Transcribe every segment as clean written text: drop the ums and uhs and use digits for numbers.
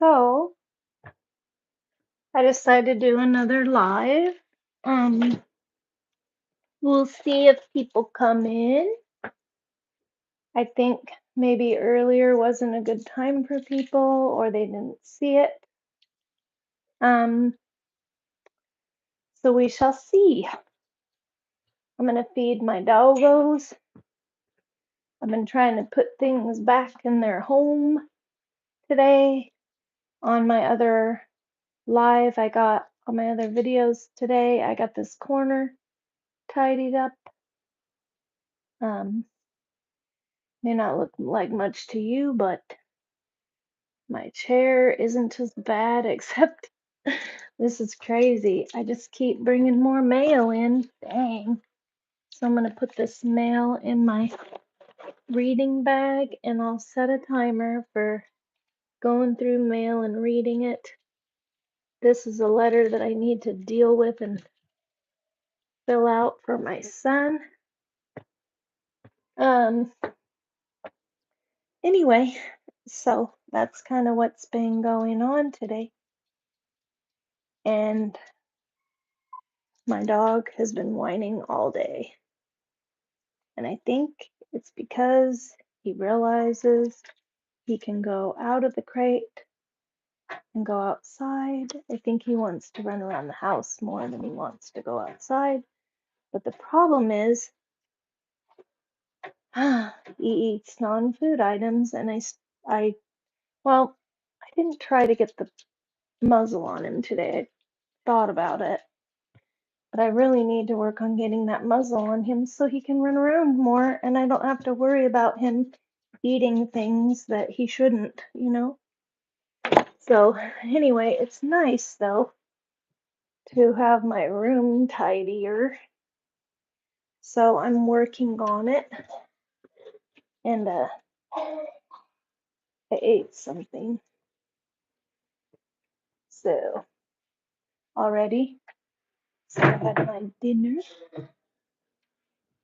So I decided to do another live. Um, we'll see if people come in. I think maybe earlier wasn't a good time for people or they didn't see it. So we shall see. I'm gonna feed my doggos. I've been trying to put things back in their home today. On my other live, I got on my other videos today, I got this corner tidied up. May not look like much to you, but my chair isn't as bad, except this is crazy. I just keep bringing more mail in. Dang. So I'm going to put this mail in my reading bag and I'll set a timer for going through mail and reading it. This is a letter that I need to deal with and fill out for my son. Anyway, so that's kind of what's been going on today. And my dog has been whining all day. And I think it's because he realizes he can go out of the crate and go outside. I think he wants to run around the house more than he wants to go outside. But the problem is, he eats non-food items, and well, I didn't try to get the muzzle on him today. I thought about it, but I really need to work on getting that muzzle on him so he can run around more, and I don't have to worry about him eating things that he shouldn't, you know? So, anyway, it's nice though to have my room tidier. So, I'm working on it, and I ate something. So, already, so I had my dinner.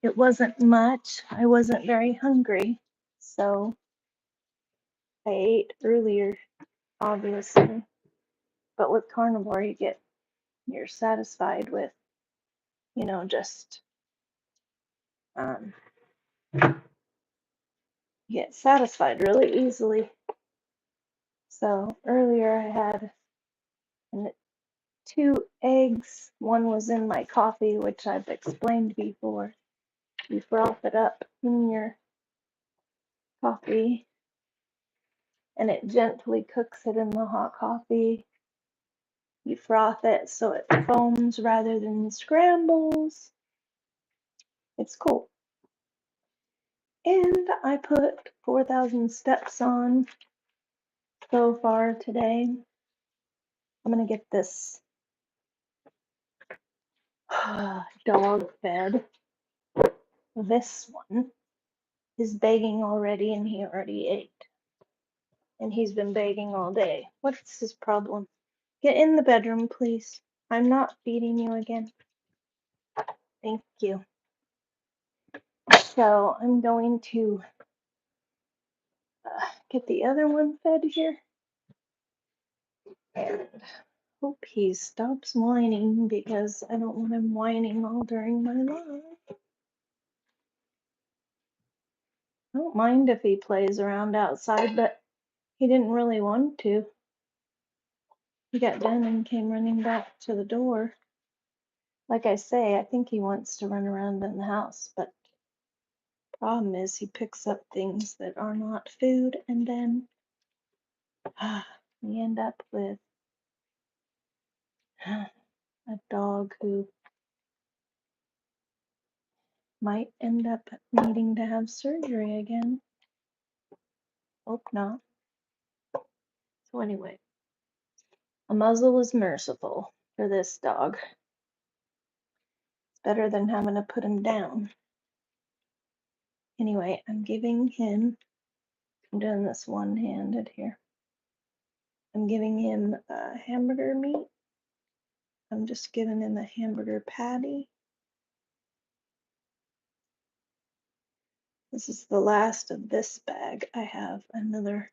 It wasn't much. I wasn't very hungry, so I ate earlier, obviously. But with carnivore, you're satisfied with, just um, you get satisfied really easily. So earlier I had 2 eggs. One was in my coffee, which I've explained before. You froth it up in your coffee and it gently cooks it in the hot coffee. You froth it so it foams rather than scrambles. It's cool. And I put 4,000 steps on so far today. I'm gonna get this dog fed. This one is begging already and he already ate. And he's been begging all day. What's his problem? Get in the bedroom, please. I'm not feeding you again. Thank you. So I'm going to get the other one fed here. And hope he stops whining because I don't want him whining all during my live. I don't mind if he plays around outside, but he didn't really want to. He got done and came running back to the door. Like I say, I think he wants to run around in the house, but problem is he picks up things that are not food and then we end up with a dog who might end up needing to have surgery again. Hope not. So anyway, a muzzle is merciful for this dog. It's better than having to put him down. Anyway, I'm doing this one-handed here. I'm giving him hamburger meat. I'm just giving him a hamburger patty. This is the last of this bag. I have another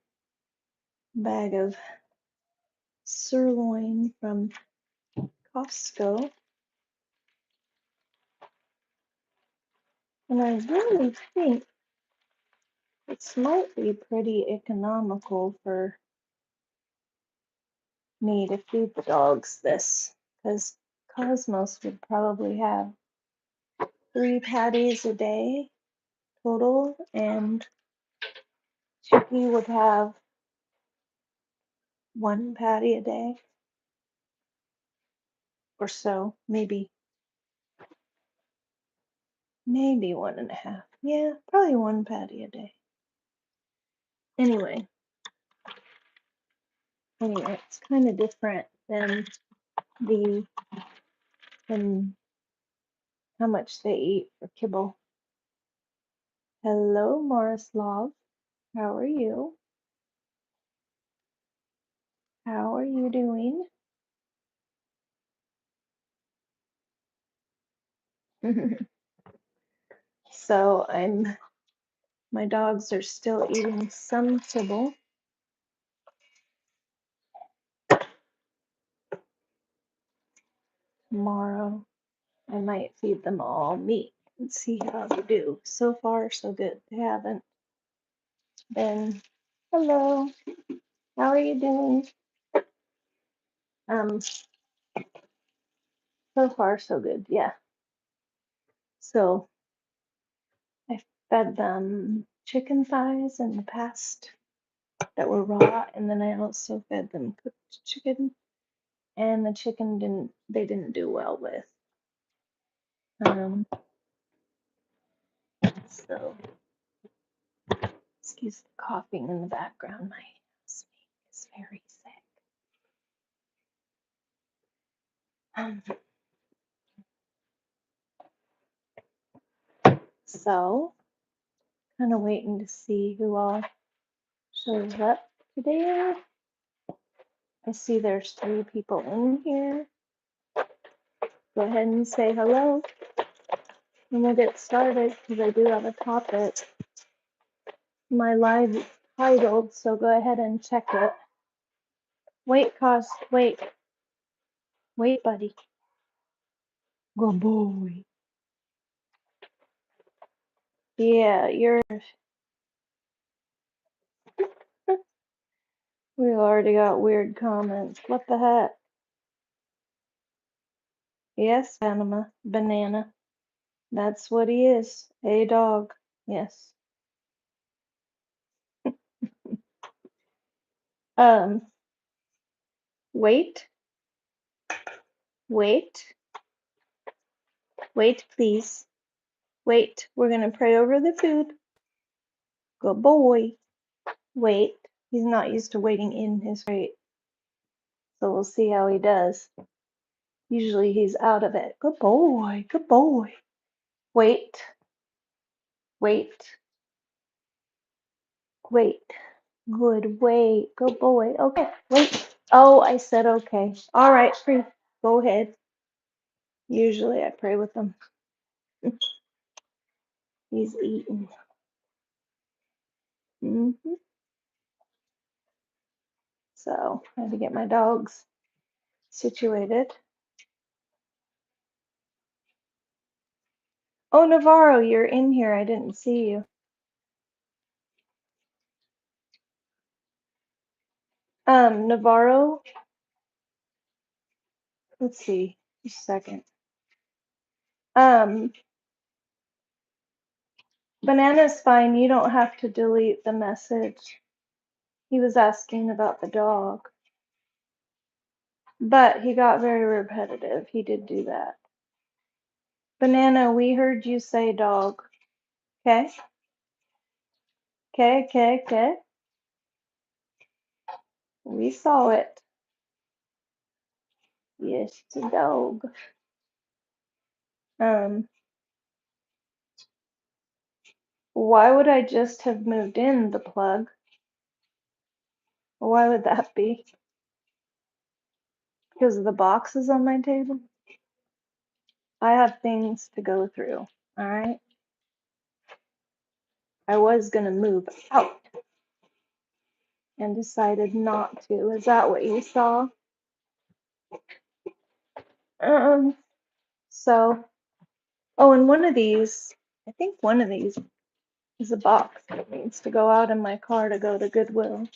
bag of sirloin from Costco. And I really think this might be pretty economical for me to feed the dogs this, because Cosmos would probably have 3 patties a day total, and Chicky would have 1 patty a day or so, maybe 1.5. Yeah, probably 1 patty a day. Anyway, it's kind of different than the than how much they eat for kibble. Hello, Morislav. How are you? How are you doing? So my dogs are still eating some kibble. Tomorrow I might feed them all meat and see how they do. So far, so good. They haven't been. Hello, how are you doing? Um, so far, so good. Yeah. So I fed them chicken thighs in the past that were raw, and then I also fed them cooked chicken, and the chicken they didn't do well with. So excuse the coughing in the background. My housemate is very sick. So kind of waiting to see who all shows up today. I see there's 3 people in here. Go ahead and say hello, and we'll get started because I do have a topic. My live is titled, so go ahead and check it. Wait, wait, buddy. Good boy. Yeah, we've already got weird comments. What the heck? Yes, banana. That's what he is. A dog. Yes. Um, wait, wait, wait, please. Wait, we're gonna pray over the food. Good boy. Wait. He's not used to waiting in his crate, so we'll see how he does. Usually he's out of it. Good boy, good boy. Wait, wait, wait. Good, wait, good boy. Okay, wait. Oh, I said okay. All right, free. Go ahead. Usually I pray with him. He's eating. So I had to get my dogs situated. Oh, Navarro, you're in here. I didn't see you. Navarro, let's see. Just a second. Banana's fine. You don't have to delete the message. He was asking about the dog. But he got very repetitive. He did do that. Banana, we heard you say dog. Okay? Okay. We saw it. Yes, it's a dog. Why would I just have moved in the plug? Why would that be? Because of the boxes on my table? I have things to go through, alright? I was gonna move out and decided not to. Is that what you saw? Um, so, oh, and one of these, I think one of these is a box that needs to go out in my car to go to Goodwill.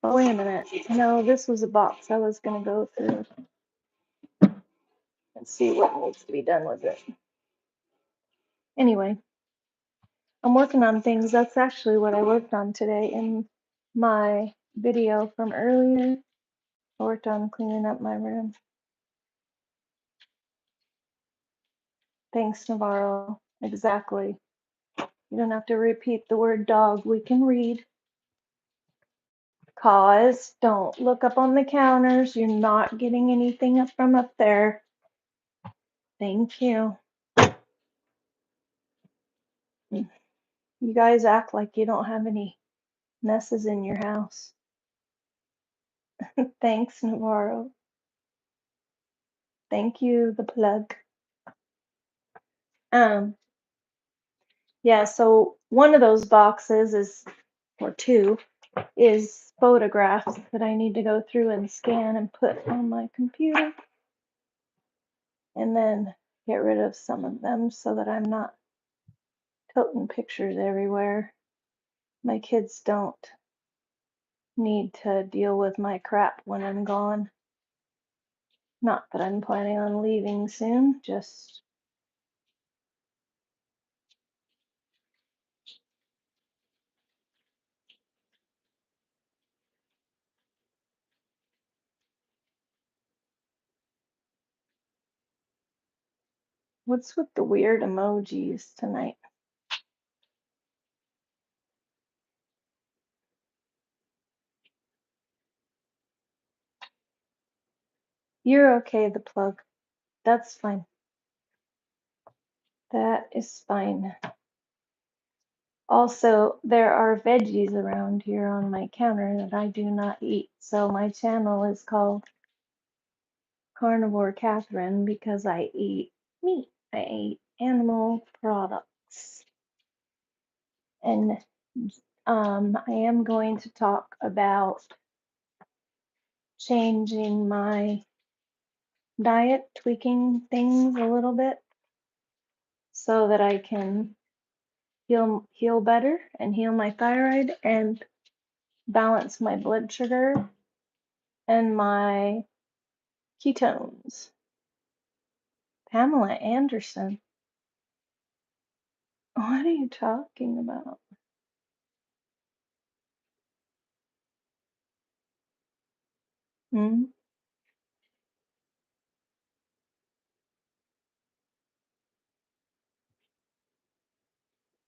Oh, wait a minute. No, this was a box I was gonna go through and see what needs to be done with it. Anyway, I'm working on things. That's actually what I worked on today in my video from earlier. I worked on cleaning up my room. Thanks, Navarro. Exactly. You don't have to repeat the word dog. We can read. Cause don't look up on the counters. You're not getting anything up from up there. Thank you. You guys act like you don't have any messes in your house. Thanks, Navarro. Thank you, the plug. Yeah, so one of those boxes is, or two, is photographs that I need to go through and scan and put on my computer. And then get rid of some of them so that I'm not toting pictures everywhere. My kids don't need to deal with my crap when I'm gone. Not that I'm planning on leaving soon, just what's with the weird emojis tonight? You're okay, the plug. That's fine. That is fine. Also, there are veggies around here on my counter that I do not eat. So my channel is called Carnivore Catherine because I eat meat. I eat animal products. And I am going to talk about changing my diet, tweaking things a little bit so that I can heal better and heal my thyroid and balance my blood sugar and my ketones. Pamela Anderson. What are you talking about? Hmm?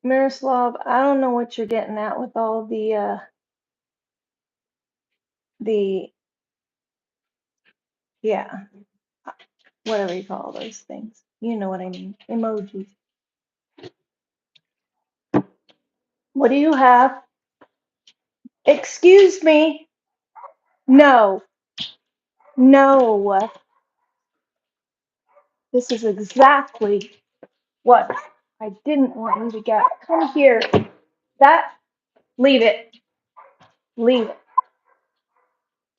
Miroslav, I don't know what you're getting at with all the yeah, whatever you call those things. You know what I mean. Emojis. What do you have? Excuse me. No. No. This is exactly what I didn't want you to get. Come here. That, leave it. Leave it.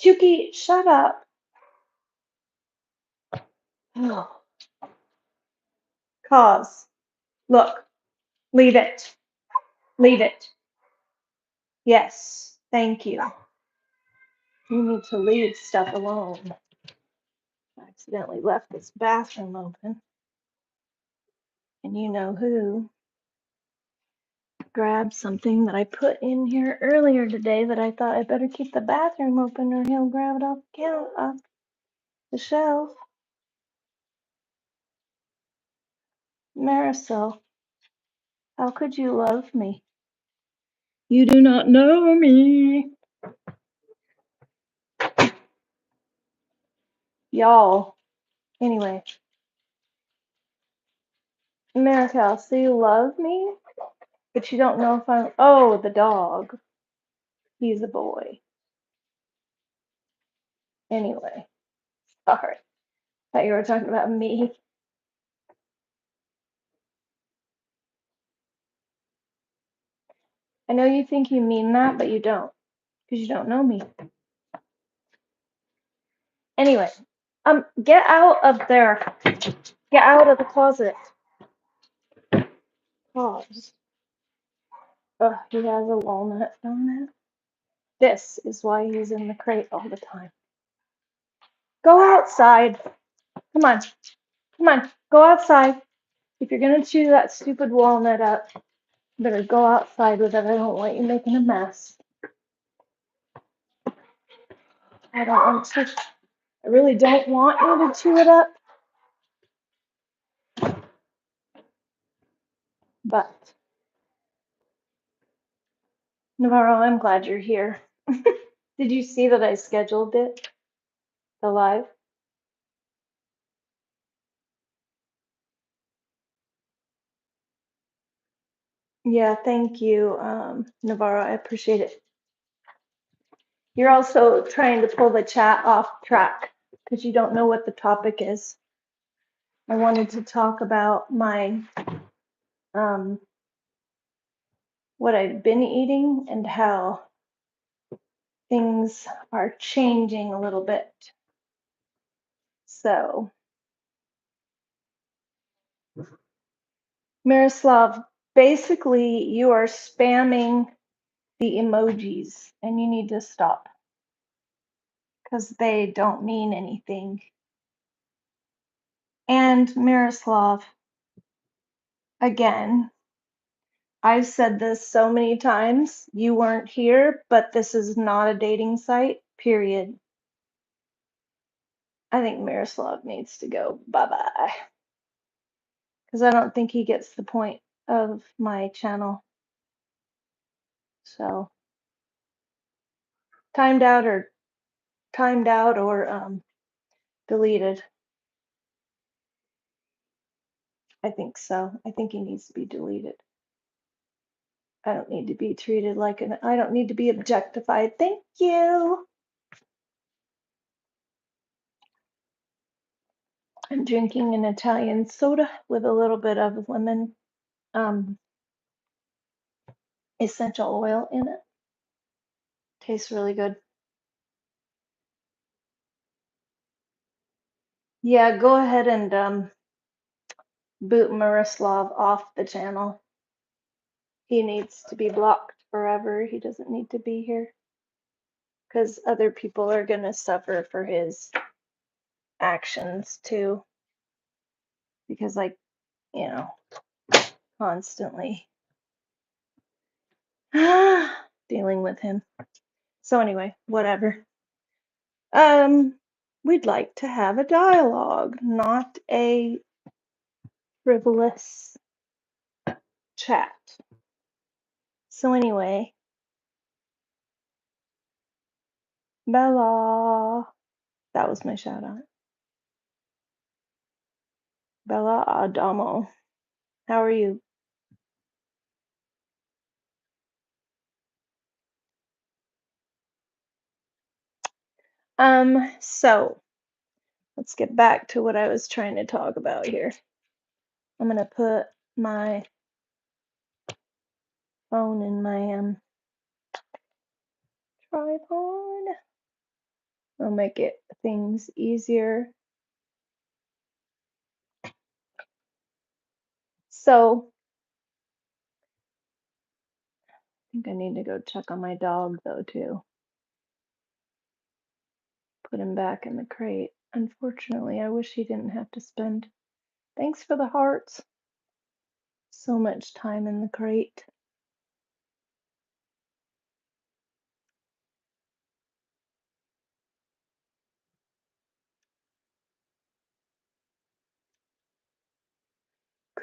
Chuki, shut up. Oh, cause. Look, leave it. Leave it. Yes, thank you. You need to leave stuff alone. I accidentally left this bathroom open. And you know who grabbed something that I put in here earlier today that I thought I better keep the bathroom open or he'll grab it off the shelf. Marisol, how could you love me? You do not know me. Y'all. Anyway. Maricel, so you love me? But you don't know if I'm. Oh, the dog. He's a boy. Anyway. Sorry. Thought you were talking about me. I know you think you mean that, but you don't, because you don't know me. Anyway, get out of there. Get out of the closet. Pause. Ugh, he has a walnut on it. This is why he's in the crate all the time. Go outside. Come on. Come on. Go outside. If you're gonna chew that stupid walnut up, you better go outside with it. I don't want you making a mess. I don't want to. I really don't want you to chew it up. But, Navarro, I'm glad you're here. Did you see that I scheduled it? The live? Yeah, thank you, Navarro. I appreciate it. You're also trying to pull the chat off track because you don't know what the topic is. I wanted to talk about my what I've been eating and how things are changing a little bit. So, Miroslav, basically you are spamming the emojis and you need to stop because they don't mean anything. And Miroslav, again, I've said this so many times. You weren't here, but this is not a dating site, period. I think Miroslav needs to go bye-bye. Because I don't think he gets the point of my channel. So, timed out or deleted. I think so. I think he needs to be deleted. I don't need to be treated like I don't need to be objectified. Thank you. I'm drinking an Italian soda with a little bit of lemon essential oil in it. Tastes really good. Yeah, go ahead and boot Miroslav off the channel. He needs to be blocked forever. He doesn't need to be here because other people are going to suffer for his actions too. Because, like, you know, constantly dealing with him. So anyway, whatever. We'd like to have a dialogue, not a frivolous chat. So anyway, Bella, that was my shout out. Bella Adamo, how are you? So let's get back to what I was trying to talk about here. I'm gonna put my phone in my tripod. I'll make it things easier. So I think I need to go check on my dog though too. Put him back in the crate. Unfortunately, I wish he didn't have to spend, thanks for the hearts, so much time in the crate.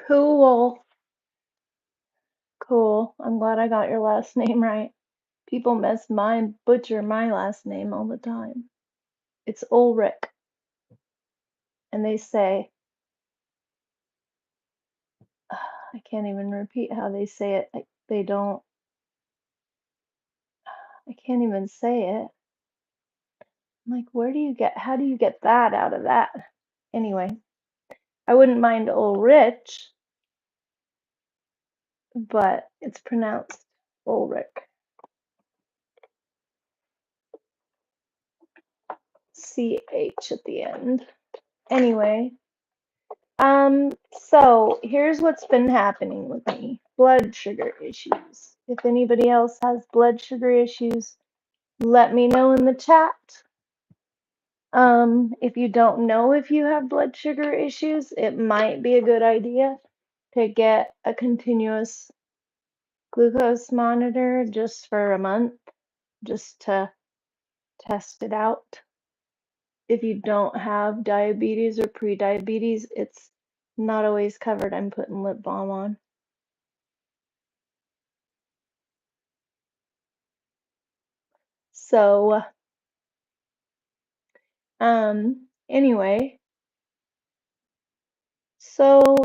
Cool. Cool. I'm glad I got your last name right. People butcher my last name all the time. It's Ulrich. And they say, I can't even repeat how they say it. They don't, I can't even say it. I'm like, how do you get that out of that? Anyway, I wouldn't mind Ulrich, but it's pronounced Ulrich. CH at the end. Anyway, so here's what's been happening with me. Blood sugar issues. If anybody else has blood sugar issues, let me know in the chat. If you don't know if you have blood sugar issues, it might be a good idea to get a continuous glucose monitor just for a month, just to test it out. If you don't have diabetes or pre-diabetes, it's not always covered. I'm putting lip balm on. So, anyway, so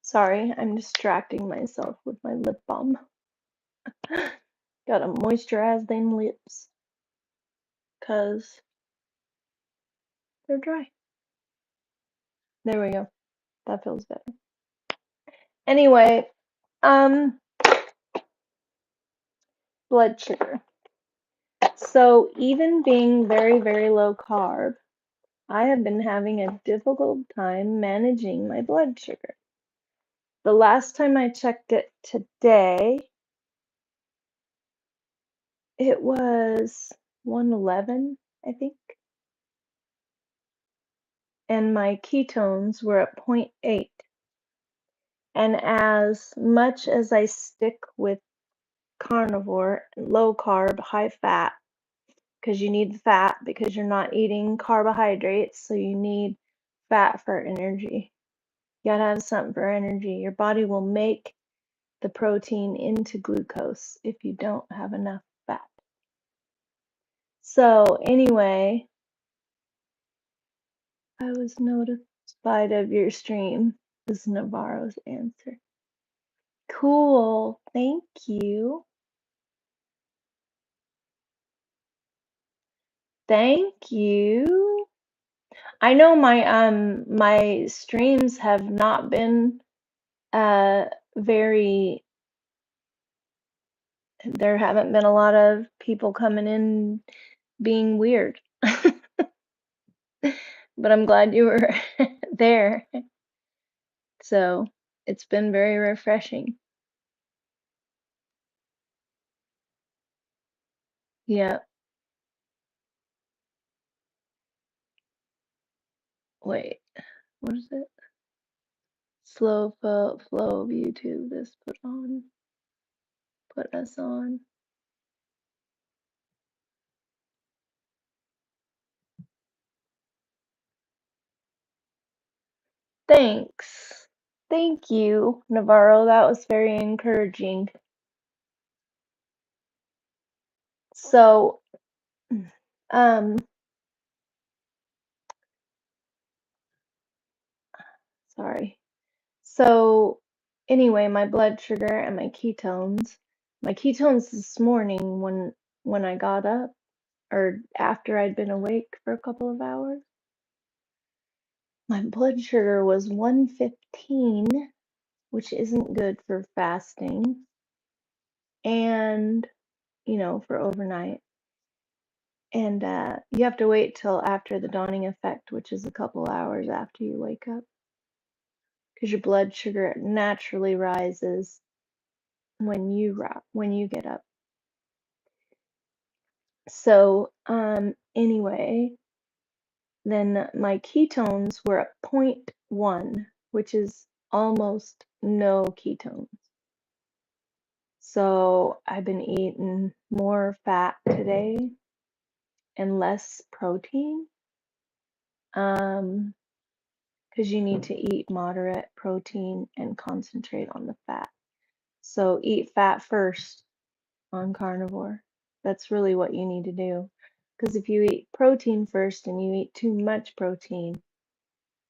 sorry, I'm distracting myself with my lip balm. Gotta moisturize them lips, 'cause they're dry. There we go. That feels better. Anyway, blood sugar. So even being very, very low carb, I have been having a difficult time managing my blood sugar. The last time I checked it today, it was 111, I think. And my ketones were at 0.8. And as much as I stick with carnivore, low carb, high fat, because you need the fat because you're not eating carbohydrates, so you need fat for energy. You gotta have something for energy. Your body will make the protein into glucose if you don't have enough fat. So anyway, I was notified of your stream, is Navarro's answer. Cool, thank you. Thank you. I know my streams have not been very, there haven't been a lot of people coming in being weird. But I'm glad you were there. So it's been very refreshing. Yeah. Wait, what is it? Slow flow of YouTube is put us on. Thanks. Thank you, Navarro. That was very encouraging. So, sorry. So, anyway, my blood sugar and my ketones. My ketones this morning when I got up, or after I'd been awake for a couple of hours, my blood sugar was 115, which isn't good for fasting and, for overnight. And you have to wait till after the dawning effect, which is a couple hours after you wake up, because your blood sugar naturally rises when you get up. So, anyway, then my ketones were at 0.1, which is almost no ketones. So I've been eating more fat today and less protein. Because you need to eat moderate protein and concentrate on the fat. So eat fat first on carnivore. That's really what you need to do. Because if you eat protein first and you eat too much protein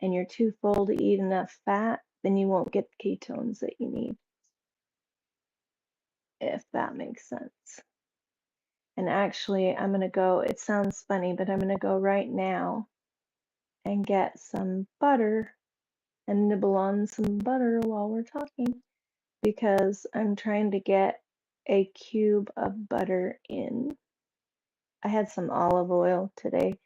and you're too full to eat enough fat, then you won't get the ketones that you need, if that makes sense. And actually, I'm going to go, it sounds funny, but I'm going to go right now and get some butter and nibble on some butter while we're talking because I'm trying to get a cube of butter in. I had some olive oil today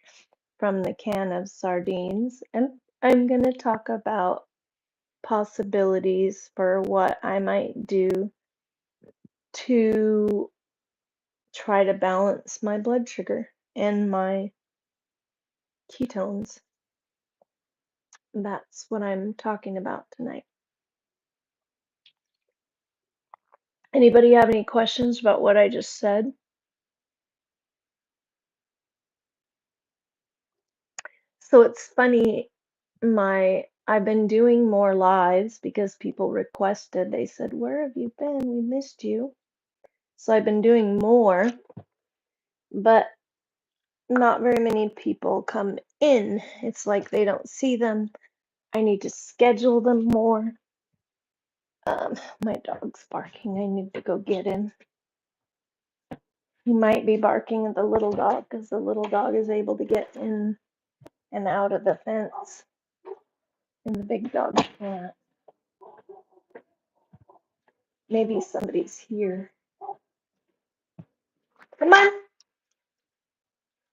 from the can of sardines, and I'm going to talk about possibilities for what I might do to try to balance my blood sugar and my ketones. That's what I'm talking about tonight. Anybody have any questions about what I just said? So it's funny, I've been doing more lives because people requested. They said, "Where have you been? We missed you." So I've been doing more, but not very many people come in. It's like they don't see them. I need to schedule them more. My dog's barking. I need to go get him. He might be barking at the little dog because the little dog is able to get in and out of the fence, and the big dog can't. Maybe somebody's here. Come on.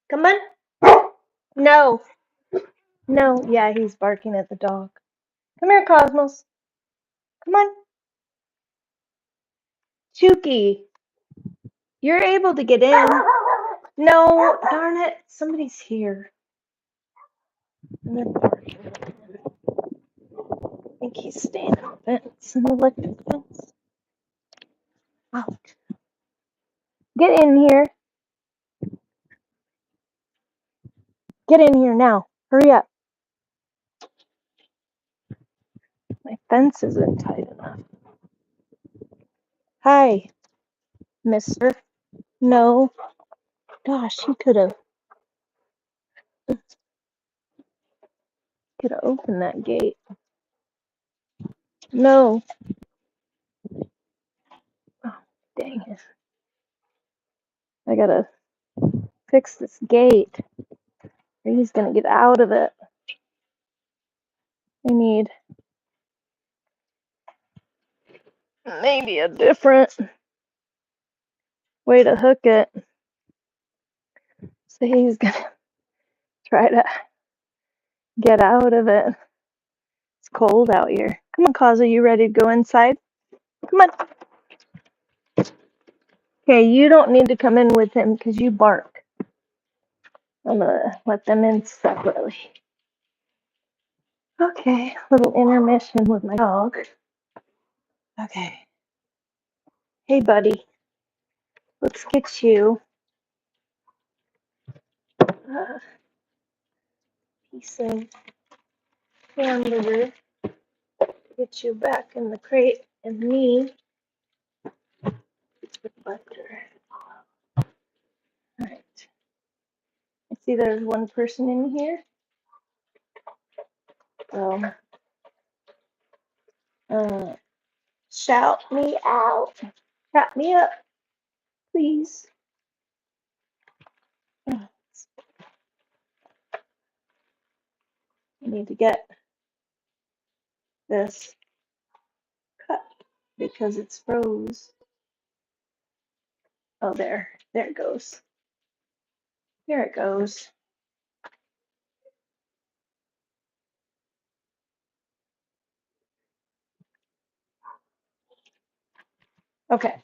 Come on. No. No. Yeah, he's barking at the dog. Come here, Cosmos. Come on. Chuki, you're able to get in. No, darn it. Somebody's here. And they're barking. I think he's staying on the fence, an electric fence. Out. Get in here. Get in here now. Hurry up. My fence isn't tight enough. Hi, mister. No. Gosh, you could have opened that gate. No. Oh, dang it. I gotta fix this gate. Or he's gonna get out of it. I need maybe a different way to hook it. So he's gonna try to get out of it. It's cold out here. Come on, Kaza, you ready to go inside? Come on. Okay, you don't need to come in with him because you bark. I'm gonna let them in separately. Okay, little intermission with my dog. Okay. Hey, buddy. Let's get you a piece of hamburger. Get you back in the crate and me with butter. Alright. I see there's one person in here. So, shout me out. Shout me up, please. I need to get this cut because it's froze. Oh, there it goes. There it goes. Okay.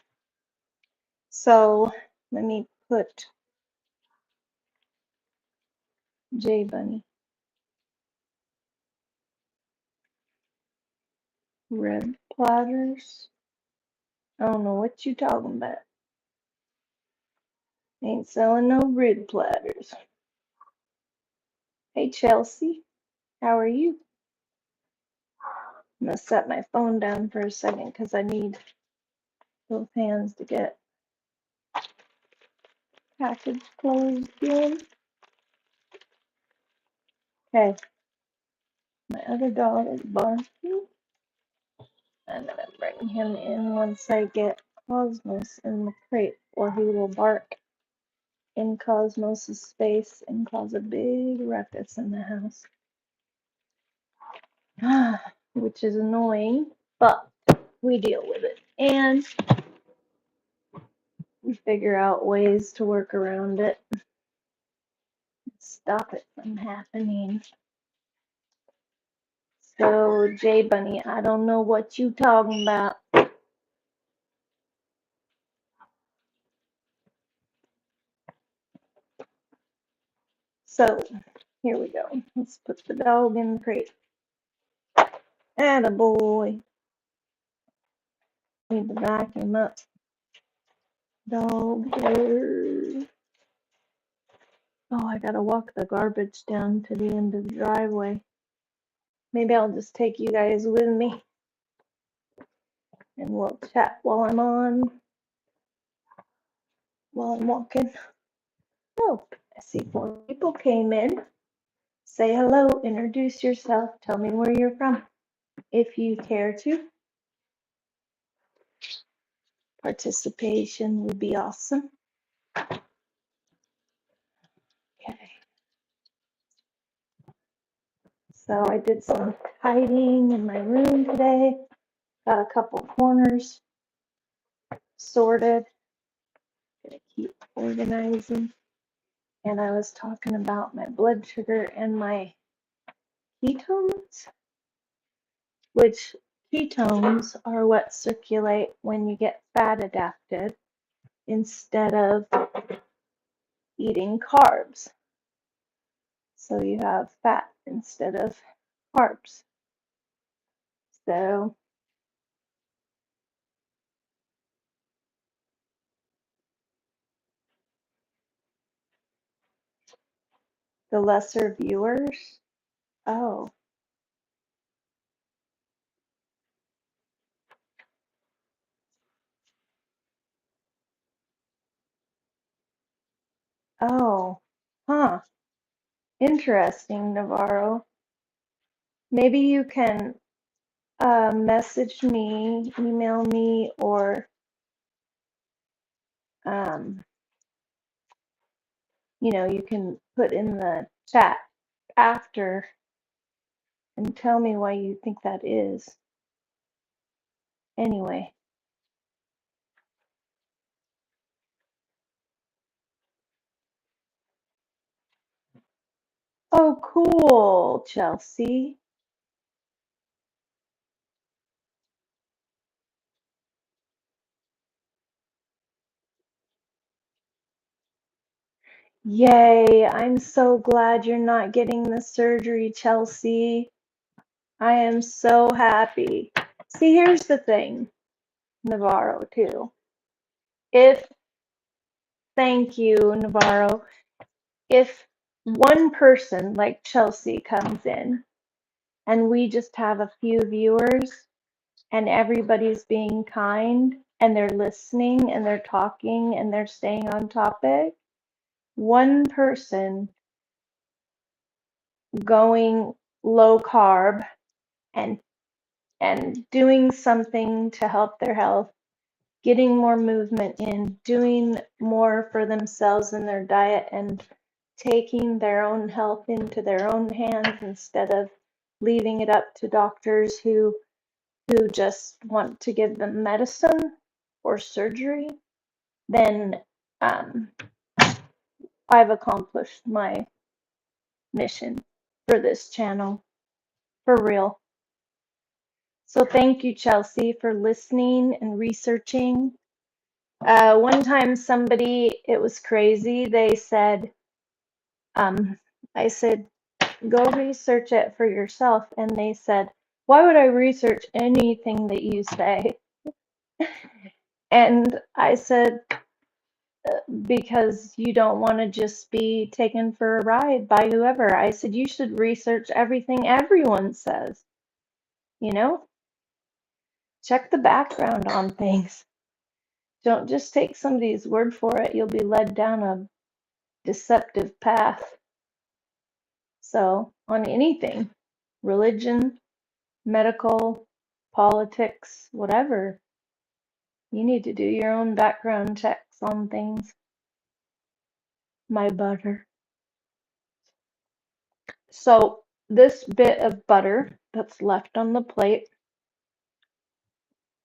So let me put J Bunny rib platters. I don't know what you talking about. Ain't selling no rib platters. Hey Chelsea, how are you? I'm gonna set my phone down for a second because I need both hands to get package closed in. Okay, my other dog is barking. I'm gonna bring him in once I get Cosmos in the crate, or he will bark in Cosmos' space and cause a big ruckus in the house. which is annoying, but we deal with it. And we figure out ways to work around it. Stop it from happening. So, J Bunny, I don't know what you talking about. So, here we go. Let's put the dog in the crate. Attaboy. Need to vacuum up. Dog there. Oh, I gotta walk the garbage down to the end of the driveway. Maybe I'll just take you guys with me and we'll chat while I'm walking. Oh, I see 4 people came in. Say hello, introduce yourself, tell me where you're from, if you care to. Participation would be awesome. Okay. So I did some tidying in my room today. Got a couple corners sorted. Gonna keep organizing. And I was talking about my blood sugar and my ketones, which ketones are what circulate when you get fat adapted instead of eating carbs. So you have fat instead of carbs. So the lesser viewers. Oh, oh, huh. Interesting, Navarro. Maybe you can message me, email me, or um, you can put in the chat after and tell me why you think that is. Anyway. Oh, cool, Chelsea. Yay, I'm so glad you're not getting the surgery, Chelsea. I am so happy. See, here's the thing, Navarro, too. Thank you, Navarro. If one person like Chelsea comes in and we just have a few viewers and everybody's being kind and they're listening and they're talking and they're staying on topic, one person going low carb and doing something to help their health, getting more movement in, doing more for themselves in their diet, and taking their own health into their own hands instead of leaving it up to doctors who just want to give them medicine or surgery, then I've accomplished my mission for this channel, for real. So thank you, Chelsea, for listening and researching. One time it was crazy. They said, I said, go research it for yourself. And they said, why would I research anything that you say? And I said, because you don't want to just be taken for a ride by whoever. I said, you should research everything everyone says, you know? Check the background on things. Don't just take somebody's word for it. You'll be led down a deceptive path. So, on anything, religion, medical, politics, whatever, you need to do your own background checks on things. My butter. So, this bit of butter that's left on the plate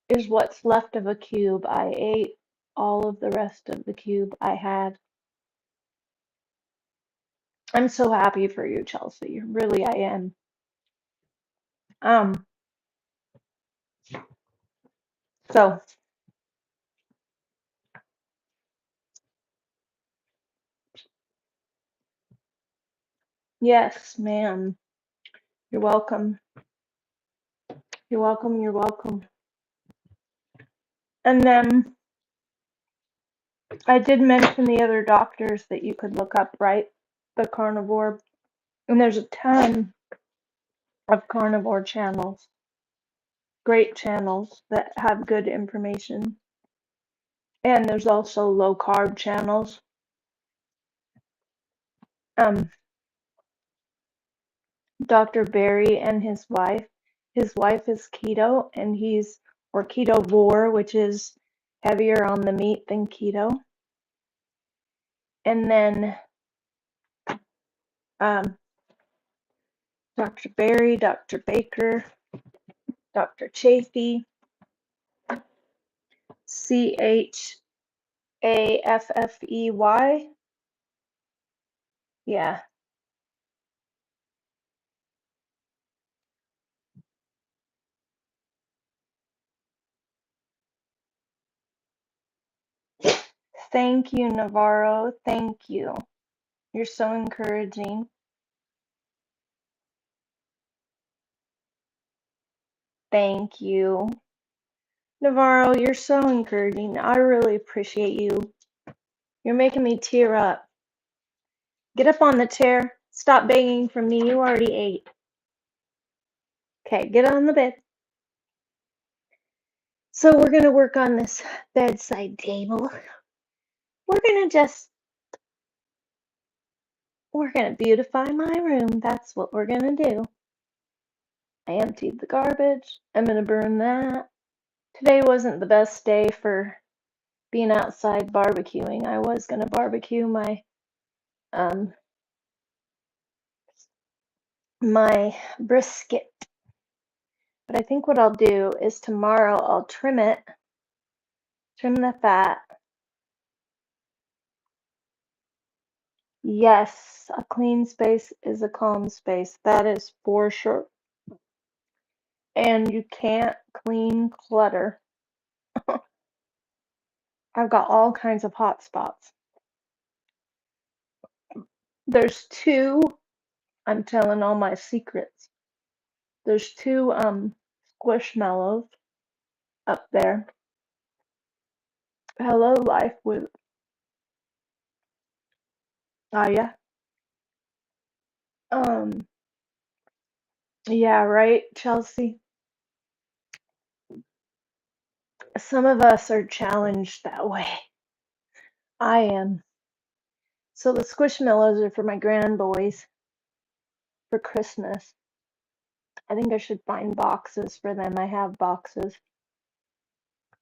is what's left of a cube. I ate all of the rest of the cube I had. I'm so happy for you, Chelsea. Really, I am. Um, so yes, ma'am. You're welcome. You're welcome. You're welcome. And then I did mention the other doctors that you could look up, right? The carnivore. And there's a ton of carnivore channels, great channels that have good information. And there's also low carb channels. Um, Dr. Barry and his wife is keto, and or ketovore, which is heavier on the meat than keto. And then um, Dr. Barry, Dr. Baker, Dr. Chafee, Chaffey. Yeah. Thank you, Navarro. Thank you. You're so encouraging. Thank you. Navarro, you're so encouraging. I really appreciate you. You're making me tear up. Get up on the chair. Stop begging from me. You already ate. Okay, get on the bed. So we're going to work on this bedside table. We're going to beautify my room. That's what we're going to do. I emptied the garbage. I'm going to burn that. Today wasn't the best day for being outside barbecuing. I was going to barbecue um my brisket. But I think what I'll do is tomorrow I'll trim the fat. Yes, a clean space is a calm space. That is for sure. And you can't clean clutter. I've got all kinds of hot spots. There's two, I'm telling all my secrets. There's two squishmallows up there. Hello, life with yeah. Um, yeah, right, Chelsea. Some of us are challenged that way. I am. So the squishmallows are for my grandboys for Christmas. I think I should find boxes for them. I have boxes.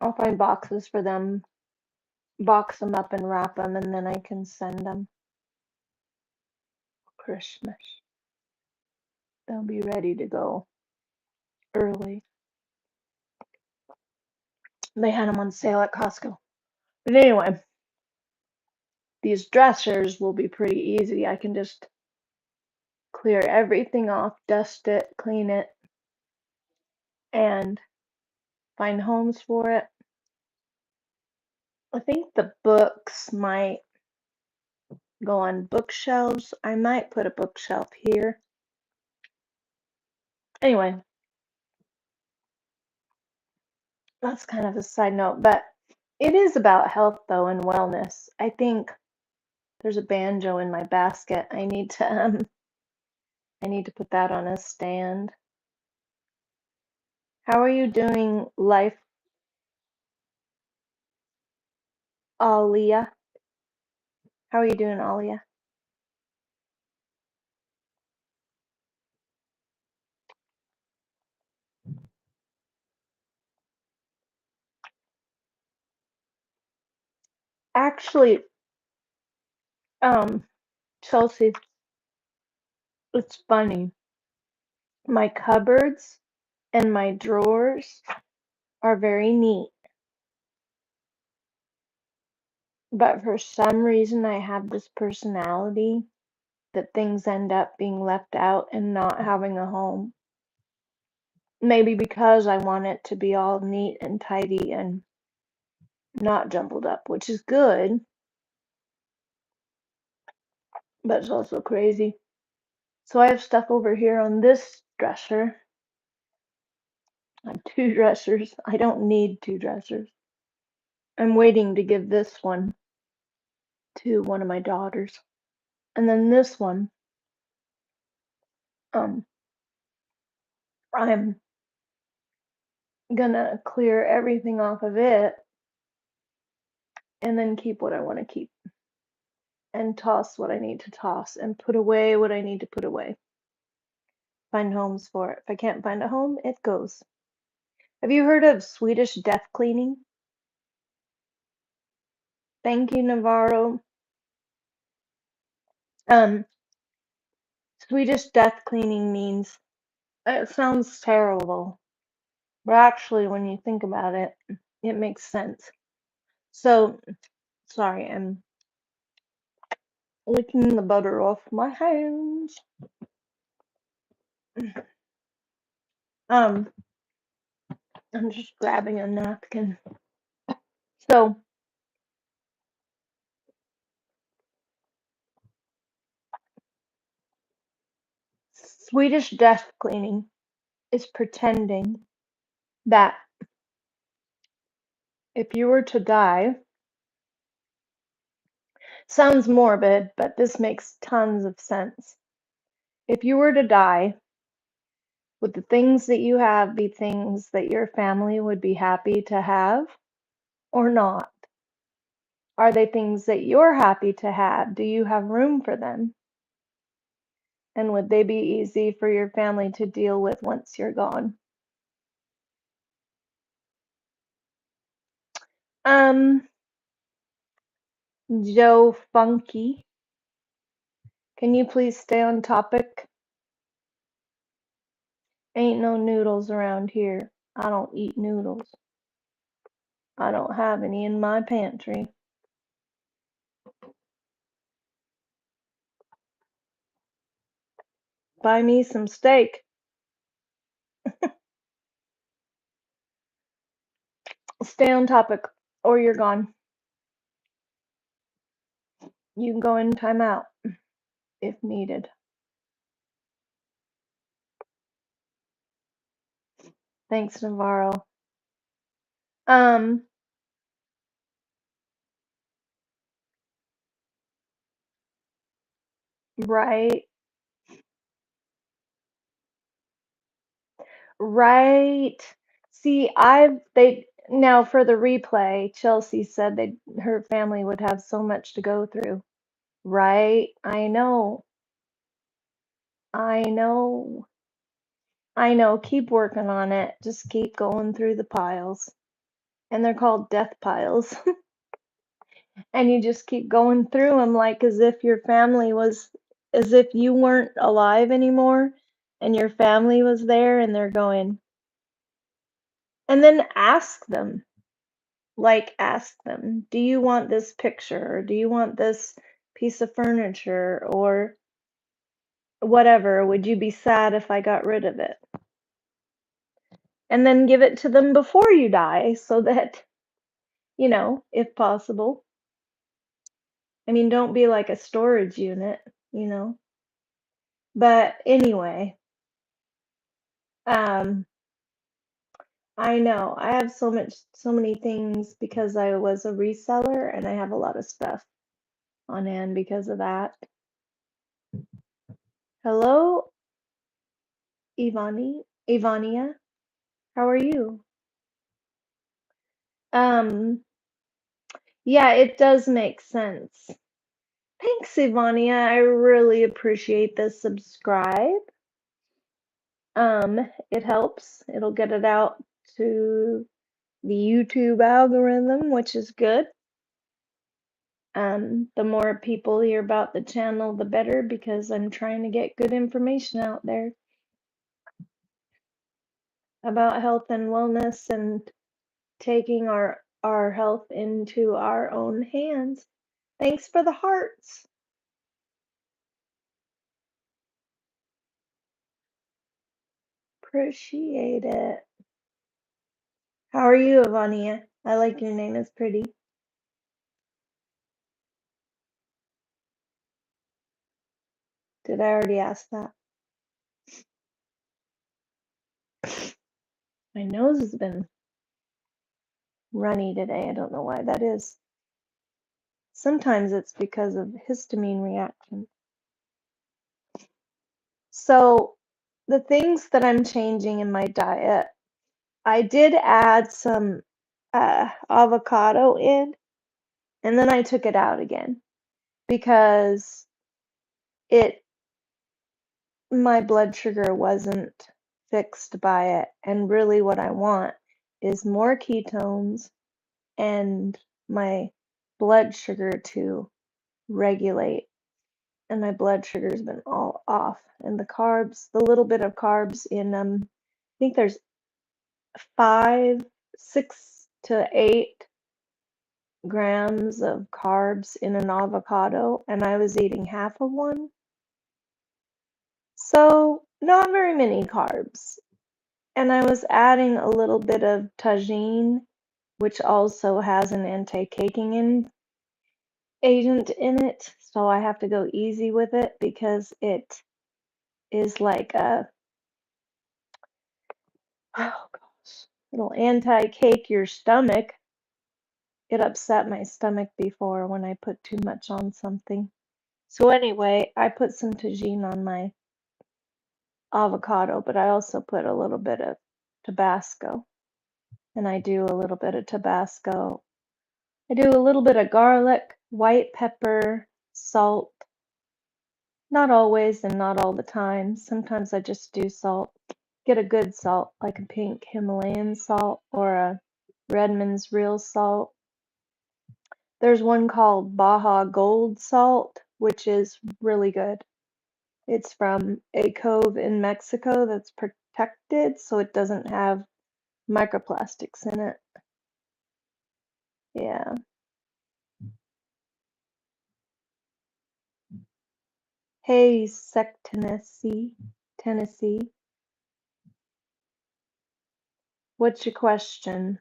I'll find boxes for them, box them up and wrap them, and then I can send them Christmas. They'll be ready to go early. They had them on sale at Costco. But anyway, these dressers will be pretty easy. I can just clear everything off, dust it, clean it, and find homes for it. I think the books might go on bookshelves. I might put a bookshelf here. Anyway, that's kind of a side note, but it is about health though and wellness. I think there's a banjo in my basket. I need to put that on a stand. How are you doing, life, Alia? How are you doing, Alia? Actually, Chelsea, it's funny. My cupboards and my drawers are very neat, but for some reason I have this personality that things end up being left out and not having a home. Maybe because I want it to be all neat and tidy and not jumbled up, which is good, but it's also crazy. So I have stuff over here on this dresser. I have two dressers. I don't need two dressers. I'm waiting to give this one to one of my daughters. And then this one, um, I'm gonna clear everything off of it and then keep what I want to keep and toss what I need to toss and put away what I need to put away. Find homes for it. If I can't find a home, it goes. Have you heard of Swedish death cleaning? Thank you, Navarro. Um, Swedish death cleaning means it sounds terrible, but actually, when you think about it, it makes sense. So, sorry, I'm licking the butter off my hands. Um, I'm just grabbing a napkin. So, Swedish death cleaning is pretending that if you were to die, sounds morbid, but this makes tons of sense. If you were to die, would the things that you have be things that your family would be happy to have or not? Are they things that you're happy to have? Do you have room for them? And would they be easy for your family to deal with once you're gone? Um, Joe Funky, can you please stay on topic? Ain't no noodles around here. I don't eat noodles. I don't have any in my pantry. Buy me some steak. Stay on topic or you're gone. You can go in timeout if needed. Thanks, Navarro. Um, right, right. See, they now for the replay, Chelsea said that her family would have so much to go through. Right? I know, I know. Keep working on it. Just keep going through the piles. And they're called death piles. And you just keep going through them like as if your family was, as if you weren't alive anymore and your family was there and they're going. And then ask them, ask them, do you want this picture? Or do you want this piece of furniture? Or whatever. Would you be sad if I got rid of it? And then give it to them before you die so that, if possible. I mean, don't be like a storage unit, you know. But anyway, um, I know I have so many things because I was a reseller and I have a lot of stuff on hand because of that. Hello, Ivania, how are you? Um, yeah, it does make sense. Thanks, Ivania. I really appreciate the subscribe. It helps. It'll get it out to the YouTube algorithm, which is good. The more people hear about the channel, the better, because I'm trying to get good information out there. about health and wellness and taking our health into our own hands. Thanks for the hearts. Appreciate it. How are you, Avania? I like your name, it's pretty. Did I already ask that? My nose has been runny today. I don't know why that is. Sometimes it's because of histamine reaction. So, the things that I'm changing in my diet, I did add some avocado in, and then I took it out again because it my blood sugar wasn't fixed by it. And really, what I want is more ketones and my blood sugar to regulate. And my blood sugar's been all off. And the carbs, the little bit of carbs in I think there's 5, 6 to 8 grams of carbs in an avocado, and I was eating half of one. So, not very many carbs. And I was adding a little bit of tagine, which also has an anti-caking agent in it. So I have to go easy with it because it is like oh gosh, it'll anti-cake your stomach. It upset my stomach before when I put too much on something. So anyway, I put some tagine on my avocado, but I also put a little bit of Tabasco. And I do a little bit of Tabasco. I do a little bit of garlic, white pepper, salt. Not always and not all the time. Sometimes I just do salt. Get a good salt, like a pink Himalayan salt or a Redmond's real salt. There's one called Baja Gold salt, which is really good. It's from a cove in Mexico that's protected, so it doesn't have microplastics in it. Yeah. Hey, Sec Tennessee. Tennessee. What's your question?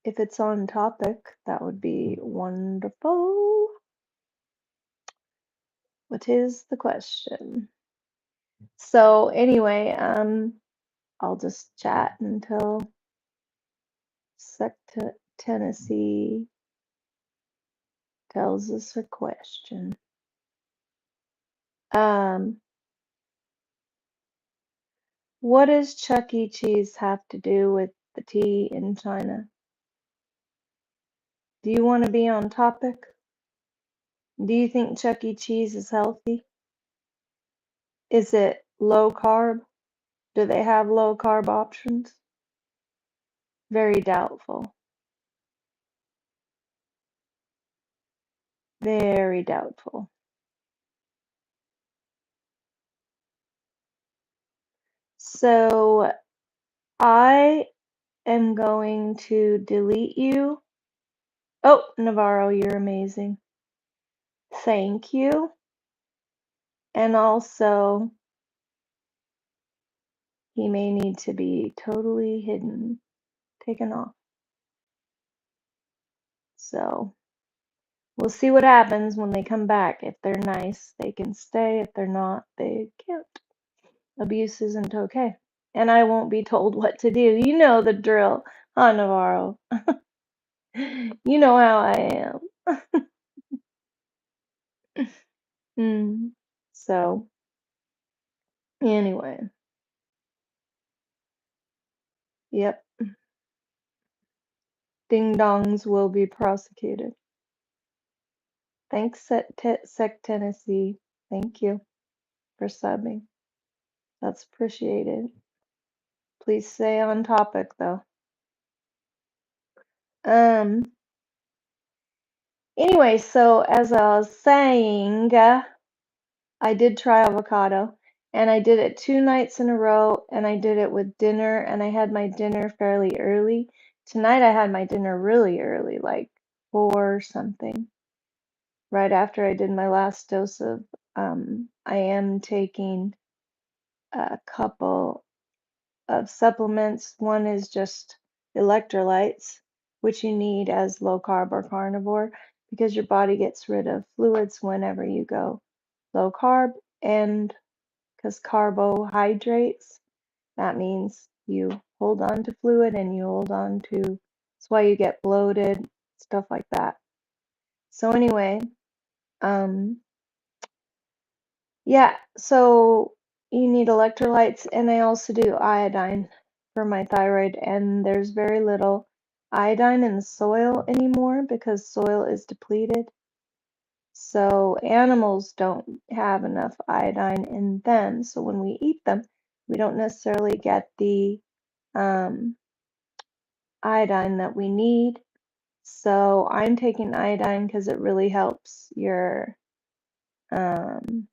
If it's on topic, that would be wonderful. What is the question? So anyway, I'll just chat until Tennessee tells us a question. Um, what does Chuck E. Cheese have to do with the tea in China? Do you want to be on topic? Do you think Chuck E. Cheese is healthy? Is it low carb? Do they have low carb options? Very doubtful. Very doubtful. So I am going to delete you. Oh, Navarro, you're amazing. Thank you. And also, he may need to be totally hidden, taken off. So we'll see what happens when they come back. If they're nice, they can stay. If they're not, they can't. Abuse isn't okay. And I won't be told what to do. You know the drill, huh, Navarro? You know how I am. So, anyway, yep. Ding dongs will be prosecuted. Thanks, Sec Tennessee. Thank you for subbing. That's appreciated. Please stay on topic though. Um. Anyway, so as I was saying, I did try avocado, And I did it 2 nights in a row, and I did it with dinner, and I had my dinner fairly early. Tonight I had my dinner really early, like 4 something, right after I did my last dose of, I am taking a couple of supplements. One is just electrolytes, which you need as low carb or carnivore because your body gets rid of fluids whenever you go low carb, and because carbohydrates, that means you hold on to fluid and you hold on to, that's why you get bloated, stuff like that. So anyway, um, yeah, so you need electrolytes, and I also do iodine for my thyroid, and there's very little iodine in the soil anymore because soil is depleted. So animals don't have enough iodine in them. So when we eat them, we don't necessarily get the um, iodine that we need. So I'm taking iodine because it really helps your um,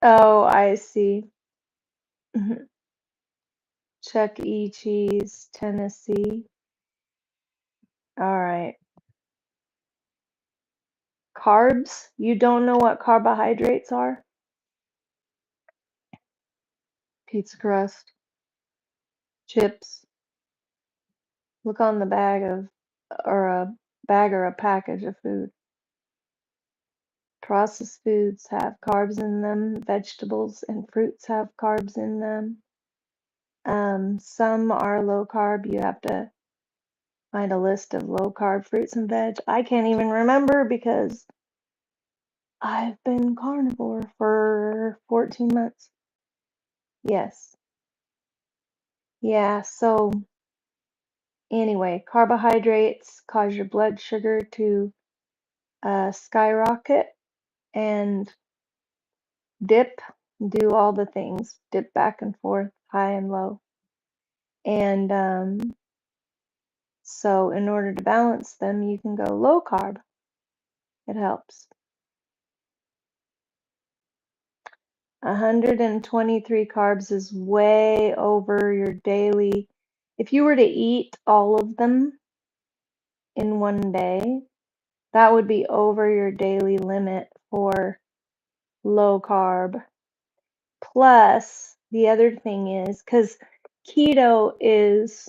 oh, I see. Chuck E. Cheese, Tennessee. All right. Carbs? You don't know what carbohydrates are? Pizza crust, chips. Look on the bag of, or a bag or a package of food. Processed foods have carbs in them. Vegetables and fruits have carbs in them. Some are low carb. You have to find a list of low carb fruits and veg. I can't even remember because I've been carnivore for 14 months. Yes. Yeah, so anyway, carbohydrates cause your blood sugar to skyrocket and dip, do all the things, dip back and forth, high and low. And so, in order to balance them, you can go low carb. It helps. 123 carbs is way over your daily. If you were to eat all of them in one day, that would be over your daily limit for low carb. Plus, the other thing is, because keto is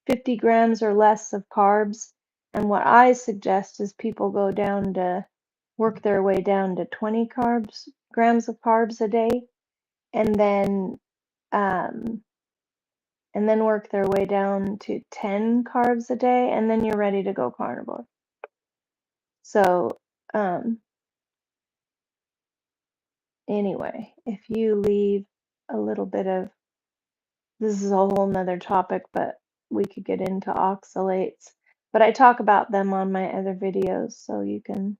50 grams or less of carbs, and what I suggest is people go down to work their way down to 20 grams of carbs a day, and then um, work their way down to 10 carbs a day, and then you're ready to go carnivore. So, um, anyway, if you leave a little bit of, this is a whole nother topic, but we could get into oxalates. But I talk about them on my other videos, so you can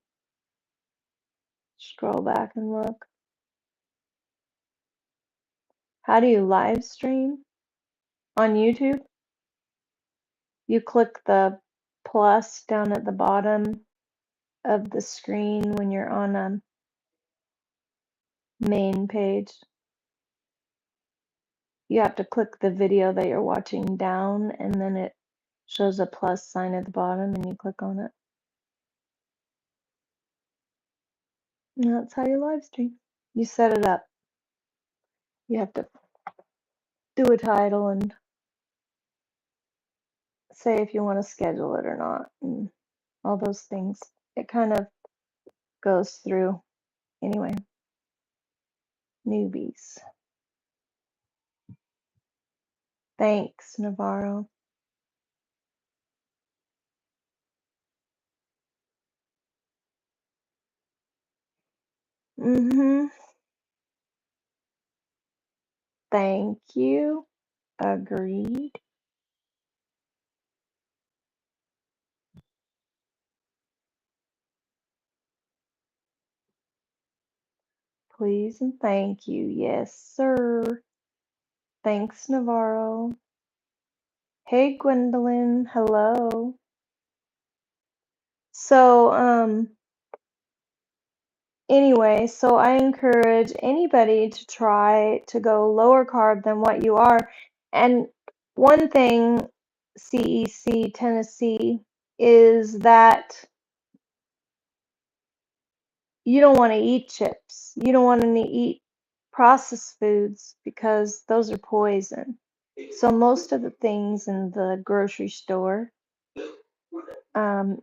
scroll back and look. How do you live stream? On YouTube, you click the plus down at the bottom of the screen when you're on a main page. You have to click the video that you're watching down, and then it shows a plus sign at the bottom, and you click on it. And that's how you live stream. You set it up. You have to do a title and say if you want to schedule it or not, and all those things. It kind of goes through. Anyway, newbies. Thanks, Navarro. Mm-hmm. Thank you. Agreed. Please and thank you. Yes, sir. Thanks, Navarro. Hey, Gwendolyn. Hello. So, anyway, so I encourage anybody to try to go lower carb than what you are. And one thing, CEC Tennessee, is that you don't want to eat chips. You don't want to eat processed foods because those are poison. So most of the things in the grocery store,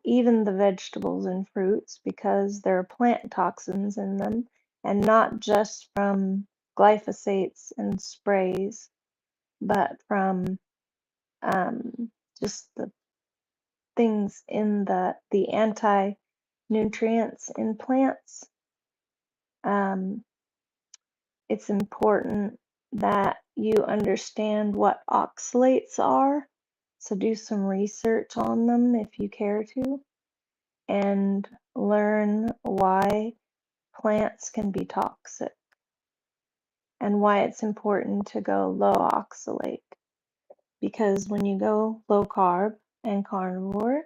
even the vegetables and fruits, because there are plant toxins in them, and not just from glyphosates and sprays, but from just the things in the anti-nutrients in plants. Um, it's important that you understand what oxalates are. So do some research on them if you care to, and learn why plants can be toxic and why it's important to go low oxalate. Because when you go low carb and carnivore,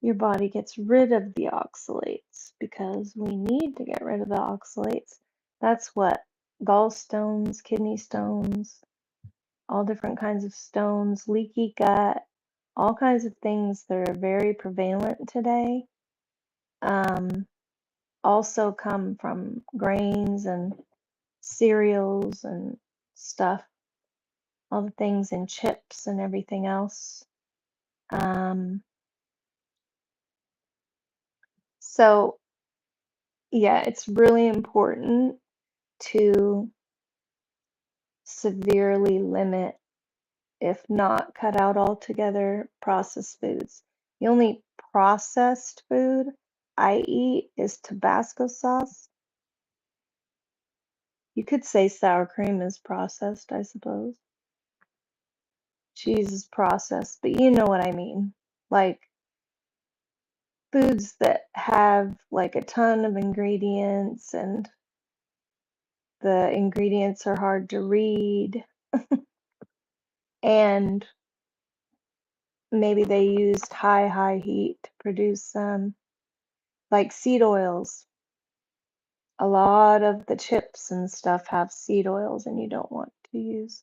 your body gets rid of the oxalates because we need to get rid of the oxalates. That's what gallstones, kidney stones, all different kinds of stones, leaky gut, all kinds of things that are very prevalent today, um, also come from grains and cereals and stuff, all the things in chips and everything else. Um, so, yeah, it's really important to severely limit, if not cut out altogether, processed foods. The only processed food I eat is Tabasco sauce. You could say sour cream is processed, I suppose. Cheese is processed, but you know what I mean. Like foods that have like a ton of ingredients and the ingredients are hard to read, and maybe they used high heat to produce them, like seed oils. A lot of the chips and stuff have seed oils, and you don't want to use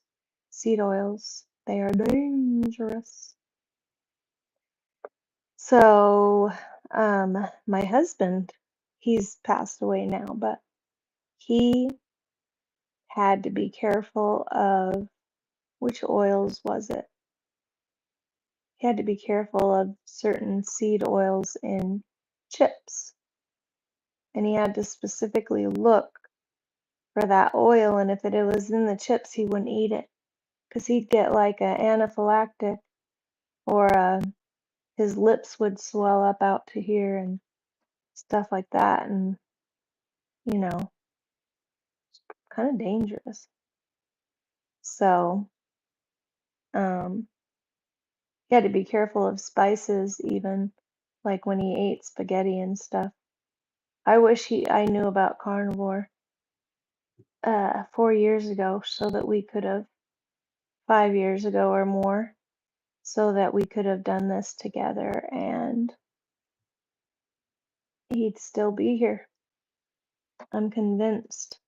seed oils. They are dangerous. So, my husband, he's passed away now, but he had to be careful of which oils was it? He had to be careful of certain seed oils in chips, and he had to specifically look for that oil, and if it was in the chips, he wouldn't eat it because he'd get like an anaphylactic, or his lips would swell up out to here and stuff like that, and you know, kind of dangerous. So, um, he had to be careful of spices even, like when he ate spaghetti and stuff. I wish I knew about carnivore 4 years ago, so that we could have 5 years ago or more, so that we could have done this together, and he'd still be here. I'm convinced,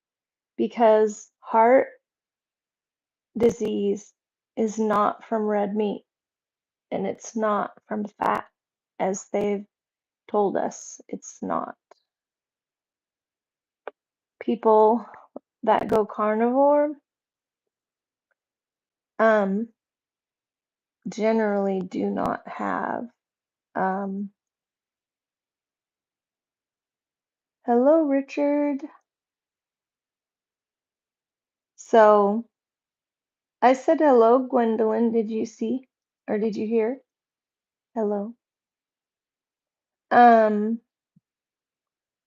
because heart disease is not from red meat, and it's not from fat, as they've told us. It's not. People that go carnivore um, generally do not have. Um, Hello, Richard. So I said hello, Gwendolyn. Did you see or did you hear? Hello. Um,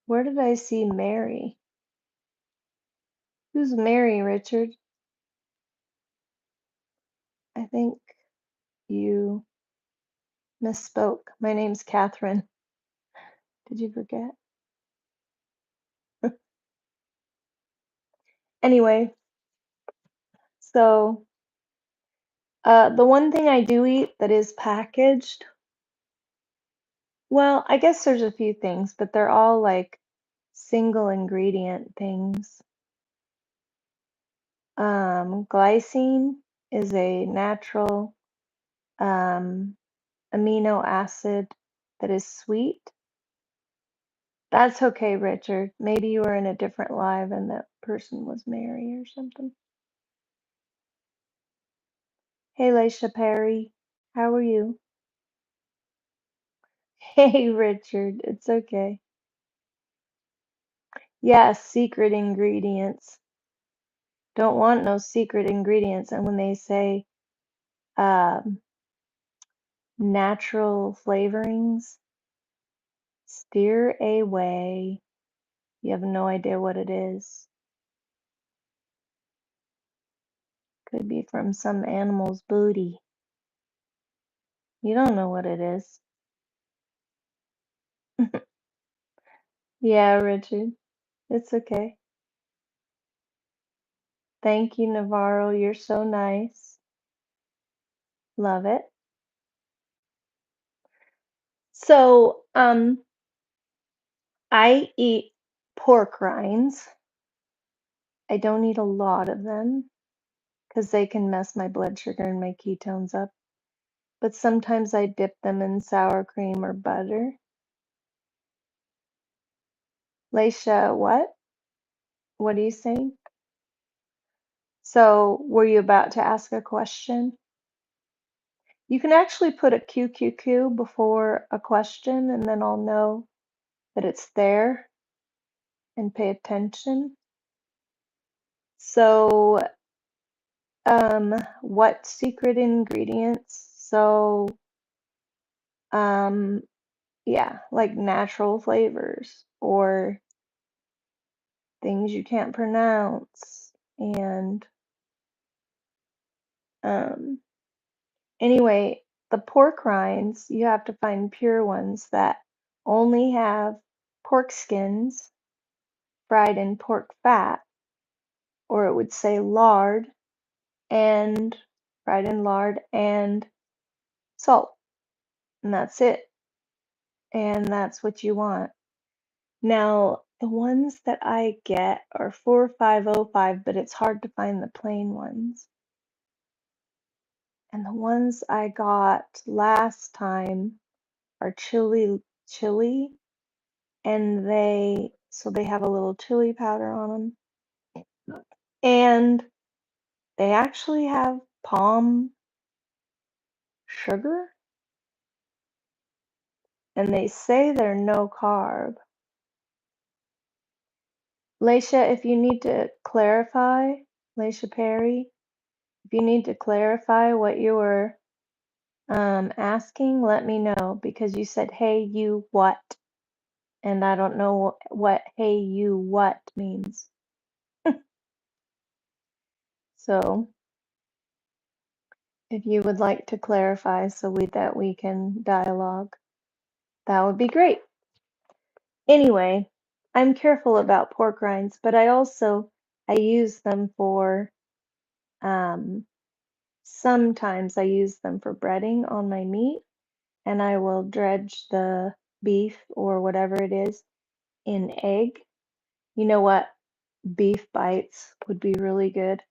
where did I see Mary? Who's Mary, Richard? I think you misspoke. My name's Catherine. Did you forget? Anyway, so the one thing I do eat that is packaged Well, I guess there's a few things, but they're all like single ingredient things. Glycine is a natural um, amino acid that is sweet. That's okay, Richard. Maybe you were in a different live and that person was Mary or something. Hey, Leisha Perry. How are you? Hey, Richard. It's okay. Yes, secret ingredients. Don't want no secret ingredients. And when they say um, natural flavorings, steer away. You have no idea what it is. Could be from some animal's booty. You don't know what it is. Yeah, Richard. It's okay. Thank you, Navarro. You're so nice. Love it. So, I eat pork rinds. I don't eat a lot of them because they can mess my blood sugar and my ketones up. But sometimes I dip them in sour cream or butter. Leisha, what? What are you saying? So, were you about to ask a question? You can actually put a QQQ before a question, and then I'll know that it's there and pay attention. So, what secret ingredients? So, um, yeah, like natural flavors or things you can't pronounce. And um, anyway, the pork rinds, you have to find pure ones that only have pork skins fried in pork fat, or it would say lard and fried in lard and salt. And that's it. And that's what you want. Now, the ones that I get are 4505, but it's hard to find the plain ones. And the ones I got last time are chili, and they have a little chili powder on them. And they actually have palm sugar, and they say they're no carb. Leisha, if you need to clarify, Leisha Perry, if you need to clarify what you were asking, let me know because you said, hey, you what? And I don't know what hey, you what means. So if you would like to clarify so that we can dialogue, that would be great. Anyway, I'm careful about pork rinds, but I use them for um, sometimes I use them for breading on my meat, and I will dredge the beef or whatever it is in egg. You know what? Beef bites would be really good,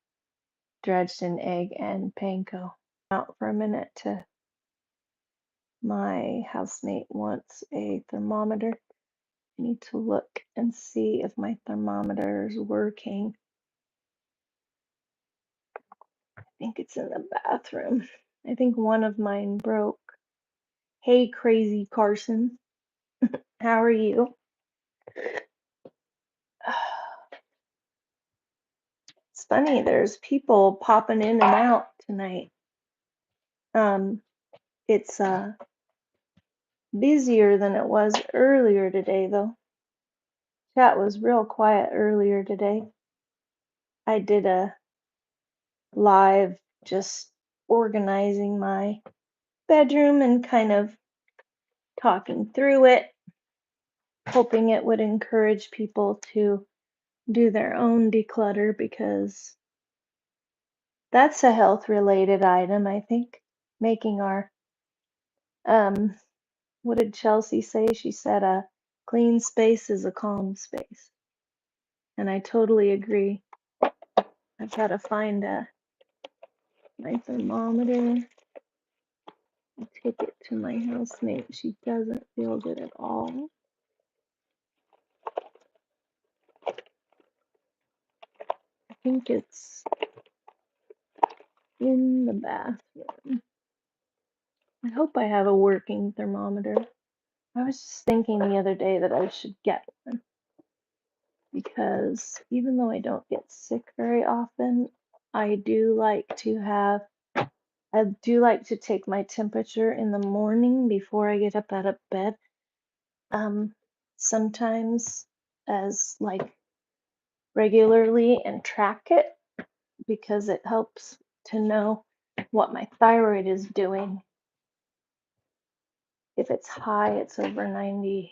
dredged in egg and panko. Out for a minute to my housemate wants a thermometer. I need to look and see if my thermometer is working. I think it's in the bathroom. I think one of mine broke. Hey, crazy Carson. How are you? It's funny, there's people popping in and out tonight. Um, it's busier than it was earlier today, though. Chat was real quiet earlier today. I did a live just organizing my bedroom and kind of talking through it, hoping it would encourage people to do their own declutter because that's a health related item, I think. Making our um What did Chelsea say? She said a clean space is a calm space. And I totally agree. I've got to find my thermometer. I take it to my housemate. She doesn't feel good at all. I think it's in the bathroom. I hope I have a working thermometer. I was just thinking the other day that I should get one because even though I don't get sick very often, I do like to take my temperature in the morning before I get up out of bed. Sometimes as like regularly and track it because it helps to know what my thyroid is doing. If it's high, it's over 97.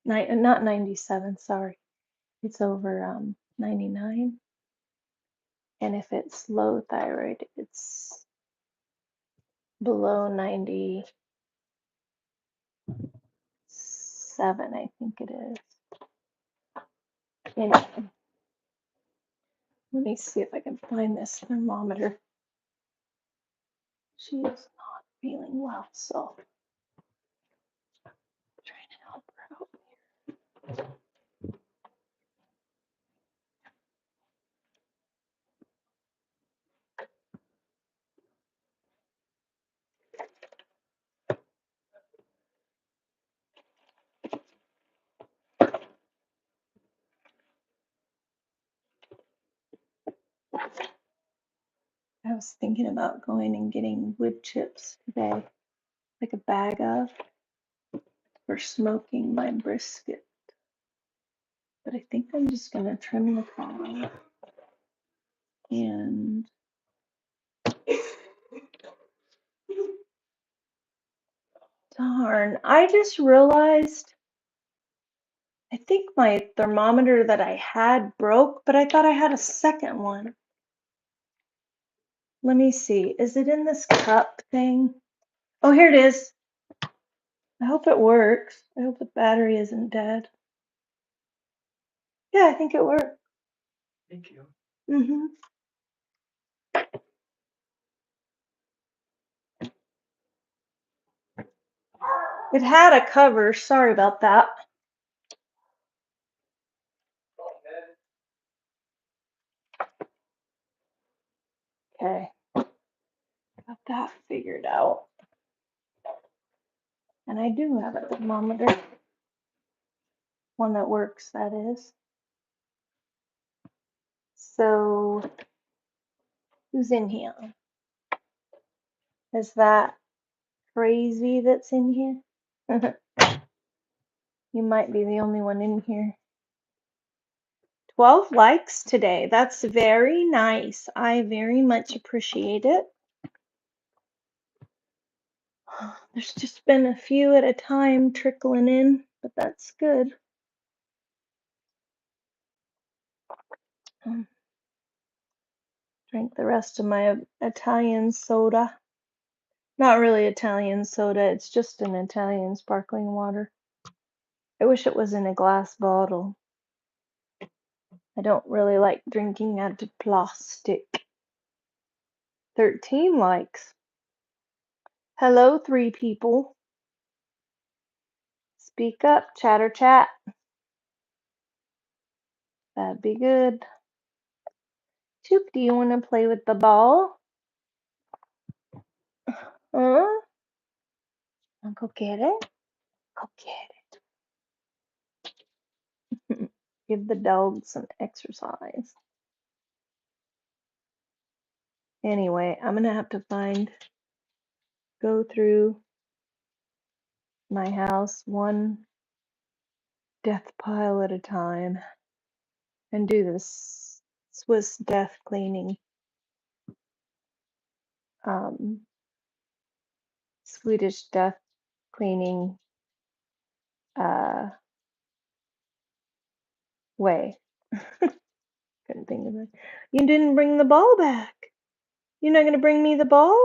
Not 97, sorry. It's over 99. And if it's low thyroid, it's below 97, I think it is. Anyway, let me see if I can find this thermometer. She is not feeling well, so I'm trying to help her out. I was thinking about going and getting wood chips today, like a bag of, for smoking my brisket. But I think I'm just gonna trim the car and darn, I just realized I think my thermometer that I had broke, but I thought I had a second one. Let me see. Is it in this cup thing? Oh, here it is. I hope it works. I hope the battery isn't dead. Yeah, I think it worked. Thank you. Mm-hmm. It had a cover. Sorry about that. Okay. Got that figured out. And I do have a thermometer. One that works, that is. So, who's in here? Is that crazy that's in here? You might be the only one in here. 12 likes today. That's very nice. I very much appreciate it. There's just been a few at a time trickling in, but that's good. Drank the rest of my Italian soda. Not really Italian soda, it's just an Italian sparkling water. I wish it was in a glass bottle. I don't really like drinking out of plastic. 13 likes. Hello, 3 people. Speak up, chatter chat. That'd be good. Choop, do you want to play with the ball? Huh? I'll go get it. Go get it. Give the dog some exercise. Anyway, I'm gonna have to go through my house one death pile at a time and do this Swiss death cleaning, um, Swedish death cleaning uh, way. Couldn't think of it. You didn't bring the ball back. You're not gonna bring me the ball?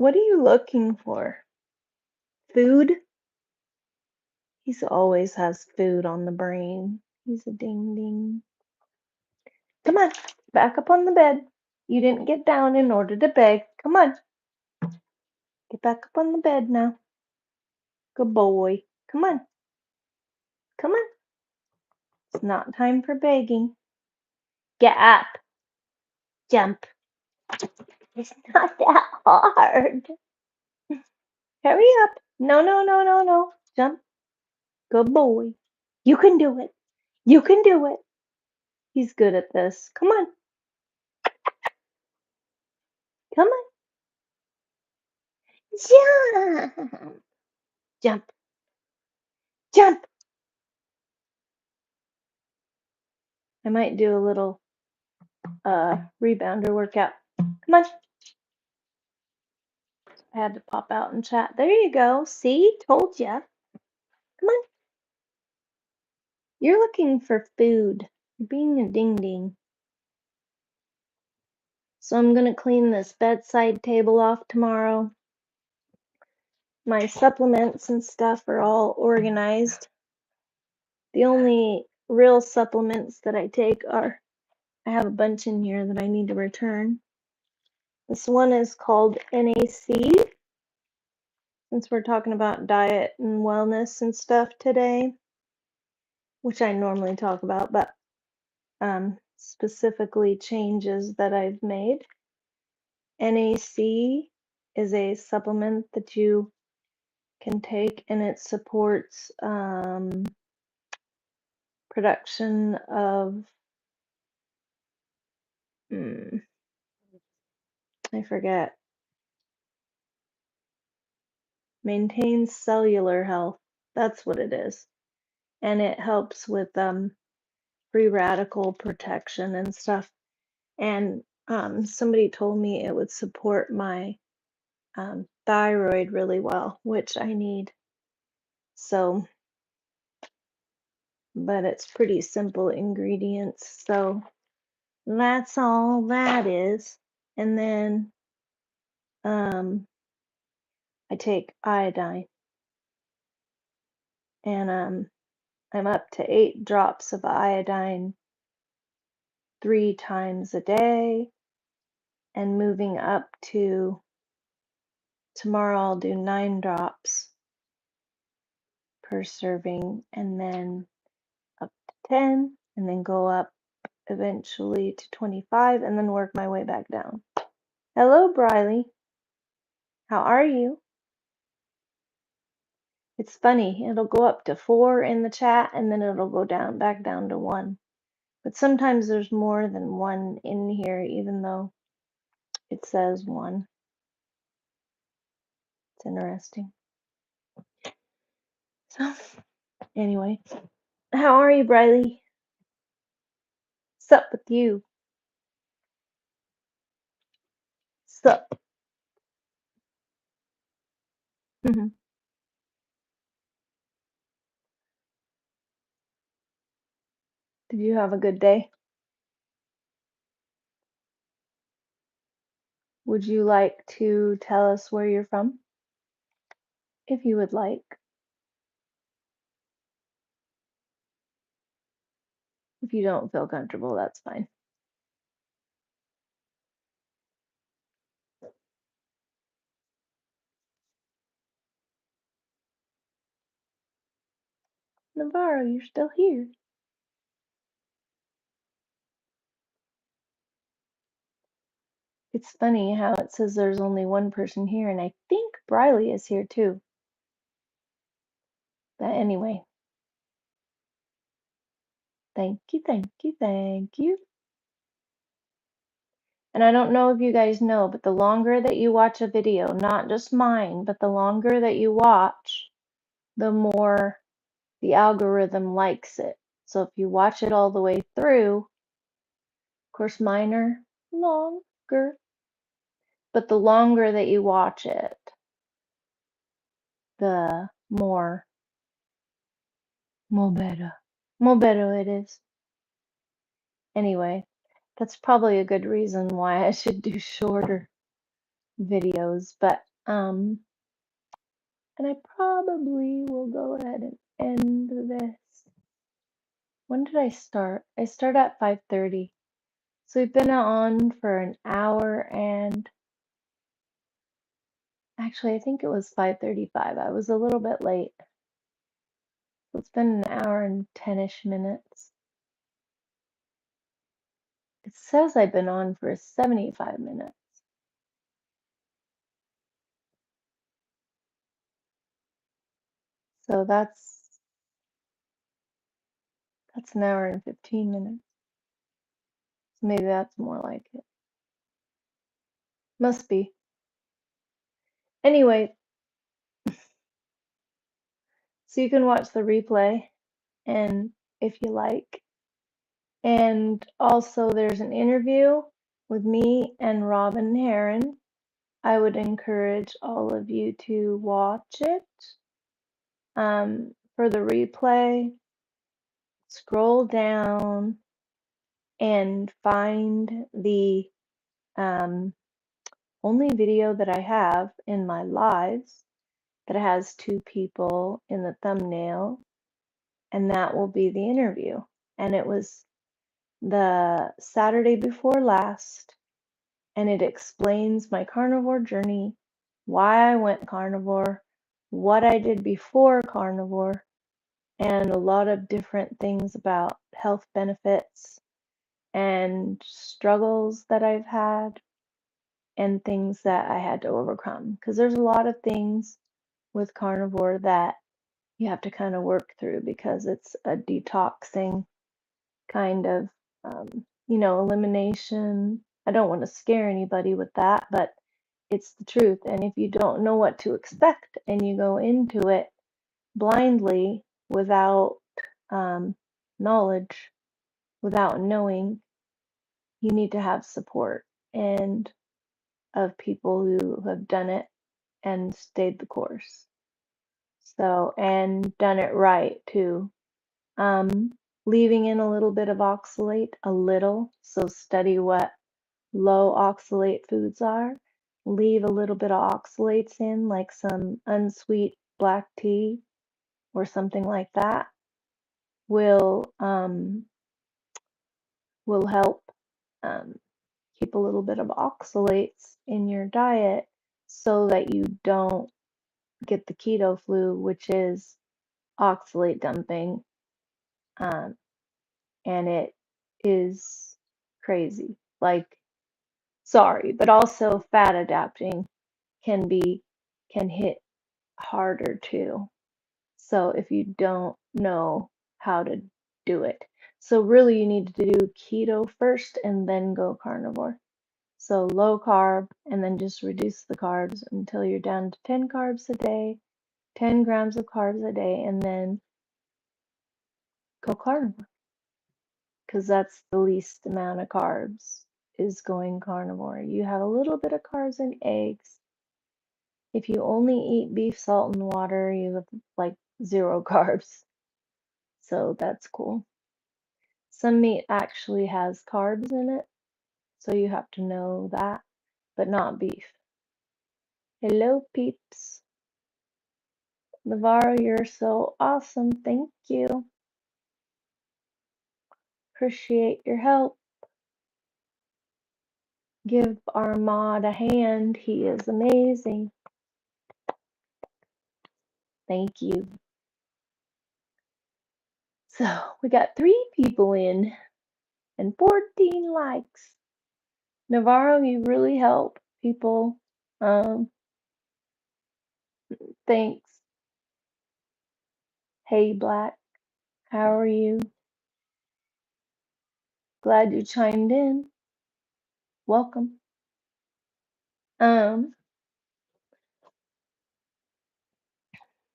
What are you looking for? Food? He always has food on the brain. He's a ding ding. Come on, back up on the bed. You didn't get down in order to beg. Come on. Get back up on the bed now. Good boy. Come on. Come on. It's not time for begging. Get up. Jump. It's not that hard. Hurry up. No, no, no, no, no. Jump. Good boy. You can do it. You can do it. He's good at this. Come on. Come on. Jump. Jump. Jump. I might do a little rebounder workout. Come on. I had to pop out and chat. There you go. See? Told ya. Come on. You're looking for food. You're being a ding ding. So I'm going to clean this bedside table off tomorrow. My supplements and stuff are all organized. The only real supplements that I take are, I have a bunch in here that I need to return. This one is called NAC, since we're talking about diet and wellness and stuff today, which I normally talk about, but specifically changes that I've made. NAC is a supplement that you can take, and it supports production of I forget, maintains cellular health. That's what it is. And it helps with free radical protection and stuff. And somebody told me it would support my thyroid really well, which I need. So, but it's pretty simple ingredients. So that's all that is. And then I take iodine, and I'm up to 8 drops of iodine 3 times a day, and moving up to tomorrow I'll do 9 drops per serving, and then up to 10, and then go up eventually to 25, and then work my way back down. Hello, Briley. How are you? It's funny, it'll go up to 4 in the chat, and then it'll go down back down to 1. But sometimes there's more than 1 in here, even though it says 1. It's interesting. So, anyway, how are you, Briley? Sup with you? Sup? Did you have a good day? Would you like to tell us where you're from? If you would like. If you don't feel comfortable, that's fine. Navarro, you're still here. It's funny how it says there's only one person here, and I think Briley is here too. But anyway, thank you, thank you, thank you. And I don't know if you guys know, but the longer that you watch a video, not just mine, but the longer that you watch, the more the algorithm likes it. So if you watch it all the way through, of course mine are longer, but the longer that you watch it, the more better it is. Anyway, that's probably a good reason why I should do shorter videos, but Um, and I probably will go ahead and end this. When did I start? I started at 5:30. So we've been on for an hour and actually I think it was 5:35. I was a little bit late. So it's been an hour and 10-ish minutes. It says I've been on for 75 minutes. So that's an hour and 15 minutes. So maybe that's more like it. Must be. Anyway, so you can watch the replay and if you like. And also there's an interview with me and Robin Heron. I would encourage all of you to watch it. For the replay, scroll down and find the only video that I have in my lives that has two people in the thumbnail, and that will be the interview. And it was the Saturday before last, and it explains my carnivore journey, why I went carnivore, what I did before carnivore, and a lot of different things about health benefits and struggles that I've had and things that I had to overcome. Because there's a lot of things with carnivore that you have to kind of work through because it's a detoxing kind of, elimination. I don't want to scare anybody with that, but it's the truth. And if you don't know what to expect and you go into it blindly without knowledge, without knowing, you need to have support and of people who have done it and stayed the course. So, and done it right too. Um, Leaving in a little bit of oxalate, a little. So study what low oxalate foods are. Leave a little bit of oxalates in, like some unsweet black tea or something like that. Will help um, keep a little bit of oxalates in your diet so that you don't get the keto flu, which is oxalate dumping, um, and it is crazy. Like, sorry, but also fat adapting can be can hit harder too. So if you don't know how to do it, so really you need to do keto first and then go carnivore. So low carb and then just reduce the carbs until you're down to 10 carbs a day, 10 grams of carbs a day, and then go carnivore because that's the least amount of carbs is going carnivore. You have a little bit of carbs in eggs. If you only eat beef, salt, and water, you have like zero carbs. So that's cool. Some meat actually has carbs in it, so you have to know that, but not beef. Hello, peeps. Navarro, you're so awesome. Thank you. Appreciate your help. Give Armand a hand. He is amazing. Thank you. So we got 3 people in and 14 likes. Navarro, you really help people. Thanks. Hey, Black. How are you? Glad you chimed in. Welcome. Um,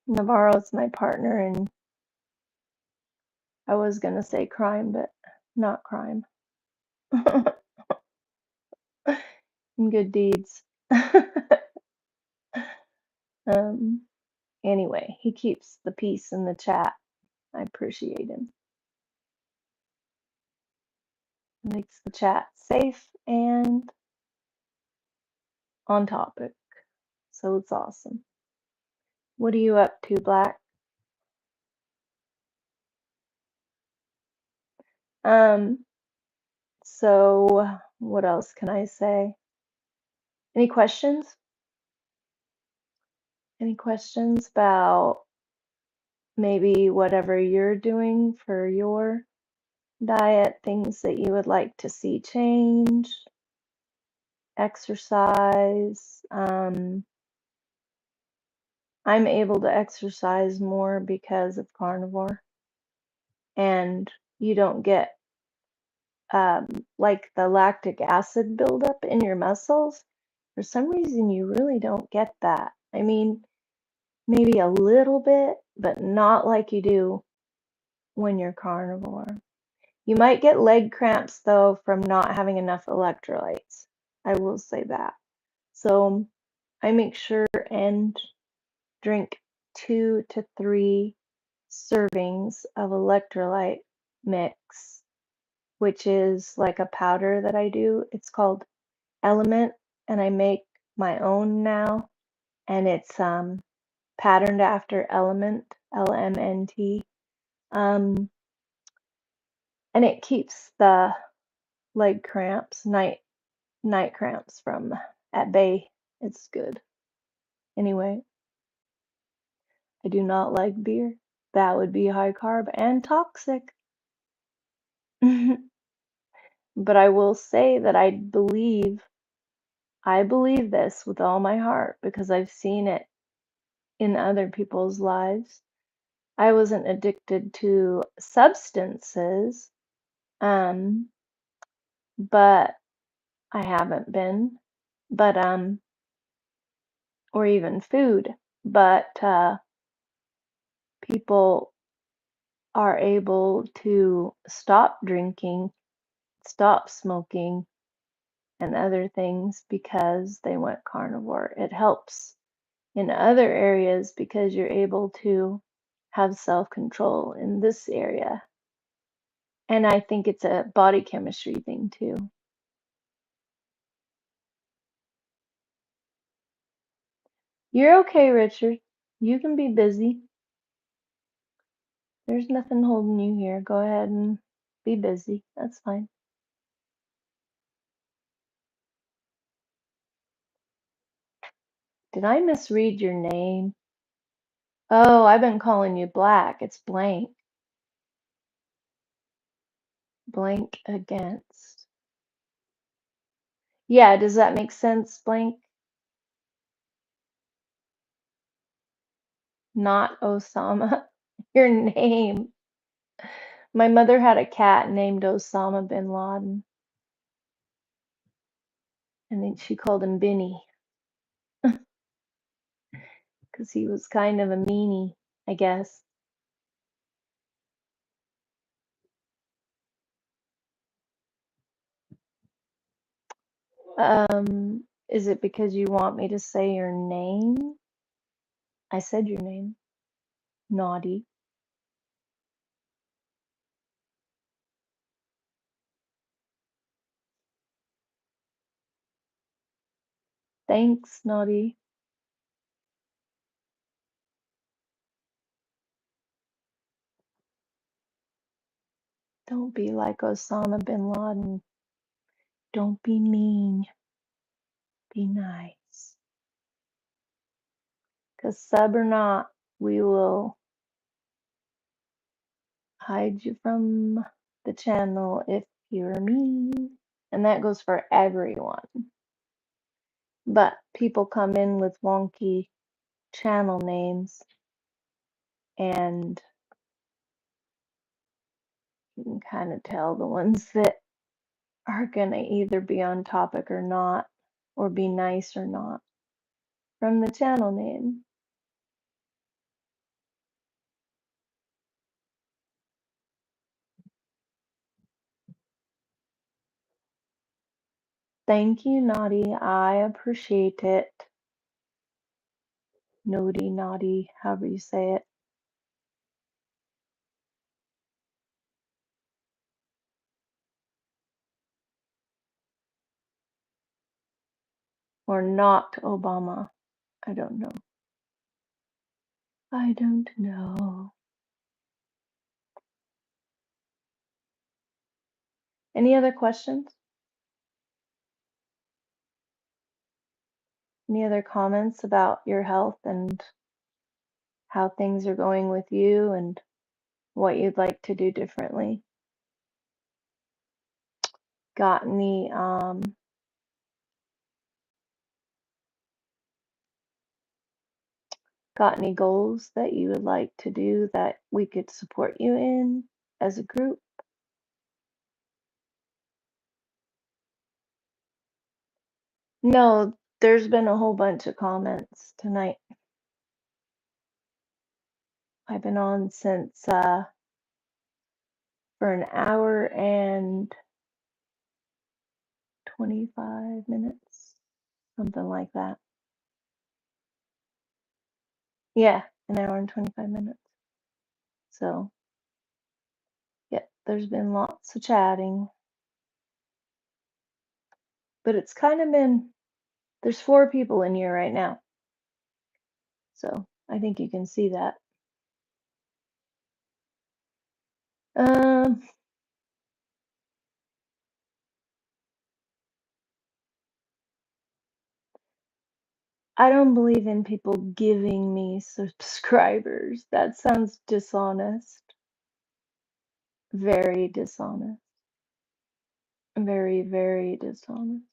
Navarro's my partner, and I was gonna say crime, but not crime. Good deeds. um, anyway, he keeps the peace in the chat. I appreciate him. Makes the chat safe and on topic. So it's awesome. What are you up to, Black? Um, so what else can I say? Any questions? Any questions about maybe whatever you're doing for your diet, things that you would like to see change, exercise? I'm able to exercise more because of carnivore, and you don't get like the lactic acid buildup in your muscles. For some reason, you really don't get that. I mean, maybe a little bit, but not like you do when you're carnivore. You might get leg cramps though from not having enough electrolytes. I will say that. So I make sure and drink 2 to 3 servings of electrolyte mix, which is like a powder that I do. It's called Element, and I make my own now, and it's patterned after Element, LMNT. Um, and it keeps the leg cramps, night cramps from at bay. It's good. Anyway, I do not like beer. That would be high carb and toxic. But I will say that I believe this with all my heart because I've seen it in other people's lives. I wasn't addicted to substances, um, but I haven't been, but or even food, but people are able to stop drinking, stop smoking, and other things because they went carnivore. It helps in other areas because you're able to have self control in this area. And I think it's a body chemistry thing too. You're okay, Richard. You can be busy. There's nothing holding you here. Go ahead and be busy. That's fine. Did I misread your name? Oh, I've been calling you Black. It's Blank. Blank against. Yeah, does that make sense, Blank? Not Osama. Your name. My mother had a cat named Osama bin Laden, and then she called him Binny because he was kind of a meanie, I guess. Is it because you want me to say your name? I said your name. Naughty. Thanks, Naughty. Don't be like Osama bin Laden. Don't be mean. Be nice. Because sub or not, we will hide you from the channel if you're mean. And that goes for everyone. But people come in with wonky channel names, and you can kind of tell the ones that are going to either be on topic or not, or be nice or not, from the channel name. Thank you, Naughty. I appreciate it. Naughty, naughty, however you say it. Or not Obama. I don't know. I don't know. Any other questions? Any other comments about your health and how things are going with you and what you'd like to do differently? Got any got any goals that you would like to do that we could support you in as a group? No, there's been a whole bunch of comments tonight. I've been on since for an hour and 25 minutes, something like that. Yeah, an hour and 25 minutes. So, yeah, there's been lots of chatting, but it's kind of been, there's 4 people in here right now. So, I think you can see that. Um, I don't believe in people giving me subscribers. That sounds dishonest. Very dishonest. Very, very dishonest.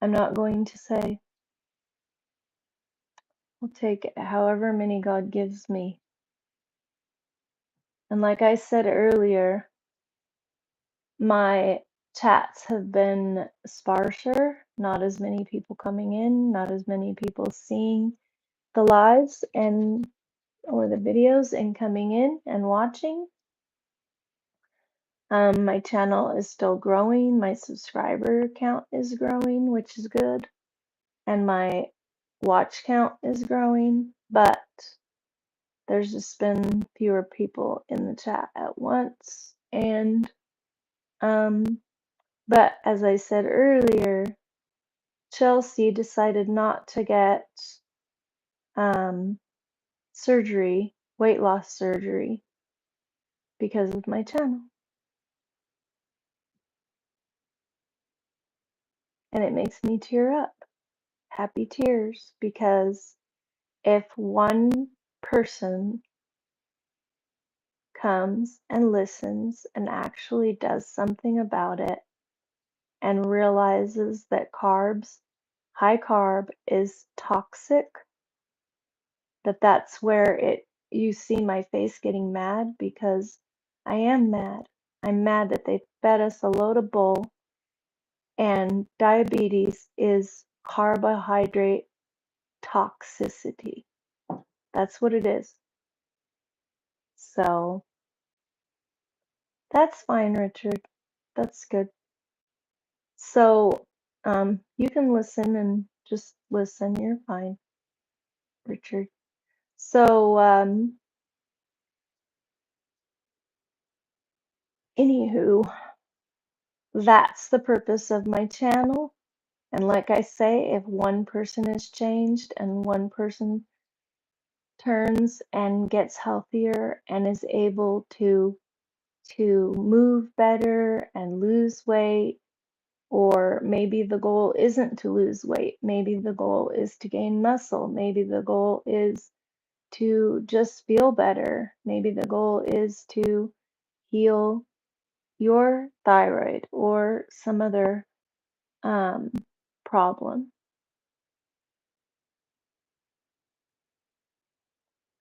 I'm not going to say. I'll take however many God gives me. And like I said earlier, my chats have been sparser, not as many people coming in, not as many people seeing the lives and or the videos and coming in and watching. My channel is still growing. My subscriber count is growing, which is good. And my watch count is growing, but there's just been fewer people in the chat at once. And but as I said earlier, Chelsea decided not to get um surgery, weight loss surgery, because of my channel. And it makes me tear up. Happy tears, because if one person comes and listens and actually does something about it and realizes that high carb is toxic, that's where you see my face getting mad, because I am mad. I'm mad that they fed us a load of bull, and diabetes is carbohydrate toxicity. That's what it is. So that's fine, Richard. That's good. So you can listen and just listen. You're fine, Richard. So anywho, that's the purpose of my channel. And like I say, if one person is changed and one person turns and gets healthier and is able to move better and lose weight, or maybe the goal isn't to lose weight, maybe the goal is to gain muscle, maybe the goal is to just feel better, maybe the goal is to heal your thyroid or some other um, problem.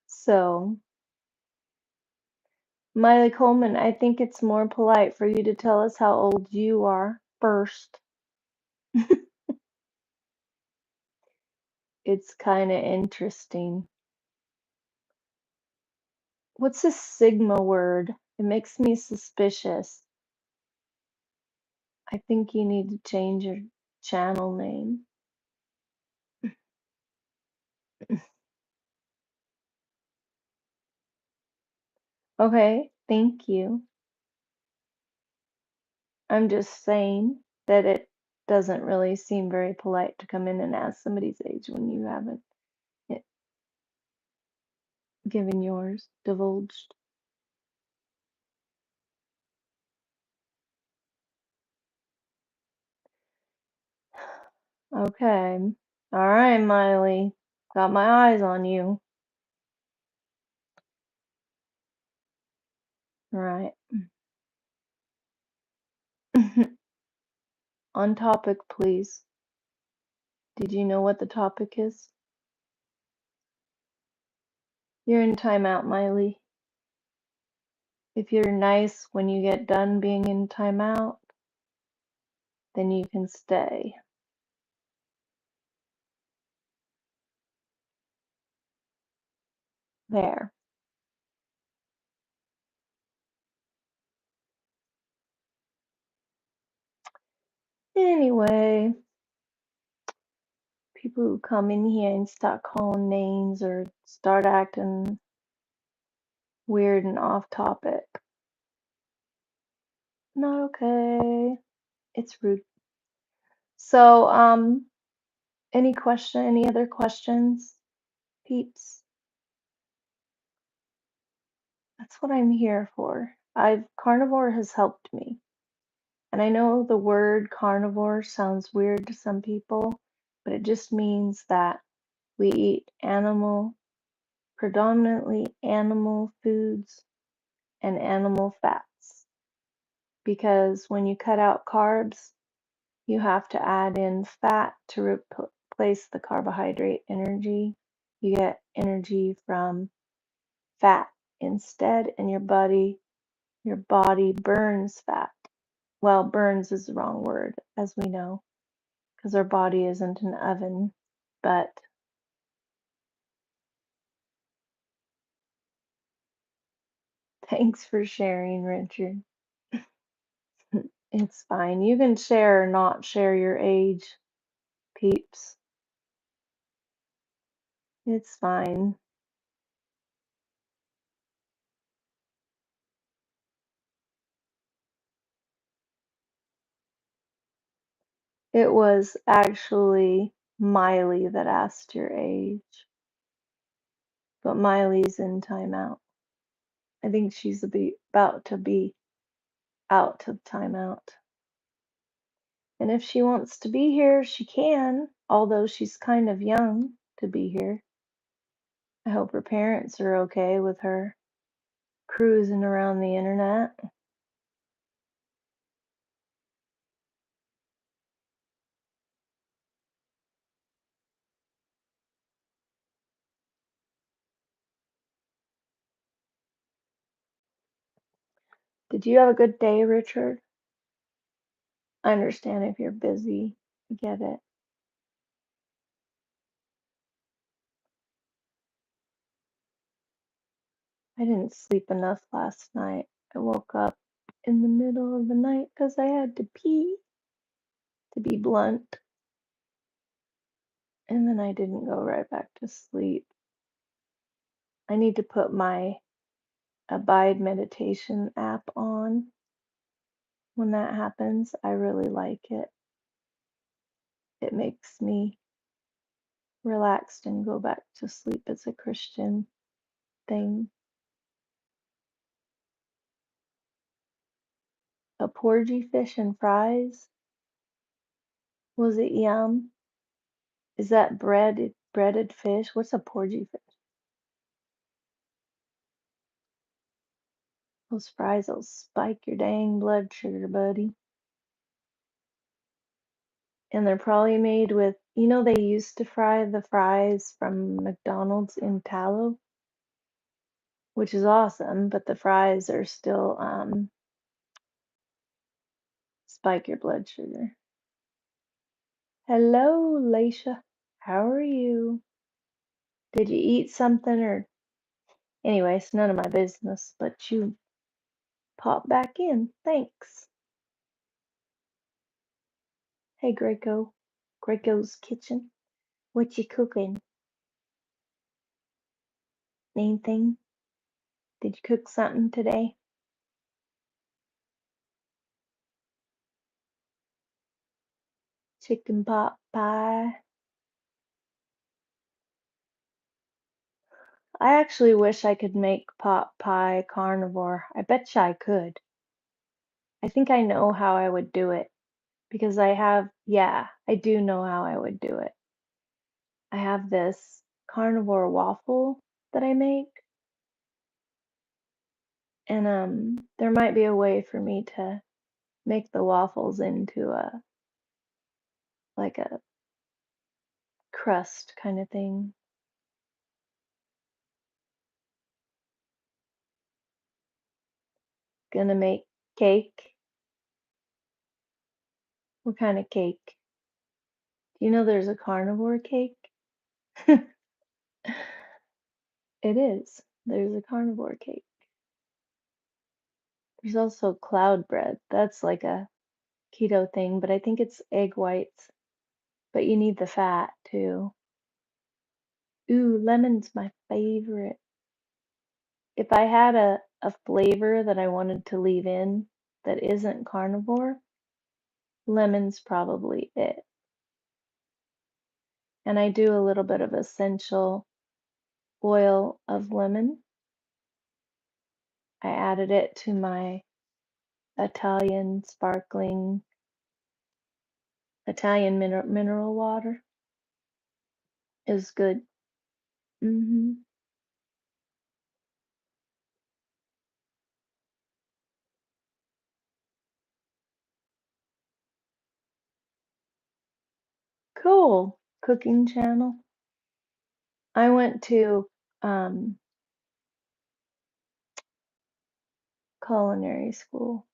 So, Miley Coleman, I think it's more polite for you to tell us how old you are first. It's kind of interesting. What's this Sigma word? It makes me suspicious. I think you need to change your channel name. Okay, thank you. I'm just saying that doesn't really seem very polite to come in and ask somebody's age when you haven't eh, given yours, divulged. Okay. All right, Miley. Got my eyes on you. All right. On topic, please. Did you know what the topic is? You're in timeout, Miley. If you're nice when you get done being in timeout, then you can stay. There. Anyway, people who come in here and start calling names or start acting weird and off topic. Not okay. It's rude. So, any other questions, peeps? That's what I'm here for. Carnivore has helped me. And I know the word carnivore sounds weird to some people, but it just means that we eat predominantly animal foods and animal fats. Because when you cut out carbs, you have to add in fat to replace the carbohydrate energy. You get energy from fat instead, and your body burns fat. Well, burns is the wrong word, as we know, because our body isn't an oven. But thanks for sharing, Richard. It's fine. You can share or not share your age, peeps. It's fine. It was actually Miley that asked your age, but Miley's in timeout. I think she's about to be out of timeout. And if she wants to be here, she can, although she's kind of young to be here. I hope her parents are okay with her cruising around the internet. Did you have a good day, Richard? I understand if you're busy. I get it. I didn't sleep enough last night. I woke up in the middle of the night because I had to pee, to be blunt, and then I didn't go right back to sleep. I need to put my Abide meditation app on when that happens. I really like it. It makes me relaxed and go back to sleep. It's a Christian thing. A porgy fish and fries? Was it yum? Is that breaded fish? What's a porgy fish? Those fries will spike your dang blood sugar, buddy. And they're probably made with, they used to fry the fries from McDonald's in tallow, which is awesome, but the fries are still spike your blood sugar. Hello, Leisha. How are you? Did you eat something or anyway, it's none of my business, but you pop back in. Thanks. Hey, Greco. Greco's Kitchen. What you cooking? Anything? Did you cook something today? chicken pot pie. I actually wish I could make pot pie carnivore. I bet you I could. I think I know how I would do it because yeah, I do know how I would do it. I have this carnivore waffle that I make, and there might be a way for me to make the waffles into a like a crust kind of thing. Gonna make cake. What kind of cake? Do you know there's a carnivore cake? It is. There's a carnivore cake. There's also cloud bread. That's like a keto thing, but I think it's egg whites. But you need the fat too. Ooh, lemon's my favorite. If I had a flavor that I wanted to leave in that isn't carnivore, lemon's probably it. And I do a little bit of essential oil of lemon. I added it to my Italian sparkling Italian mineral water. It was good. Hmm. Cool. Cooking channel. I went to um, culinary school.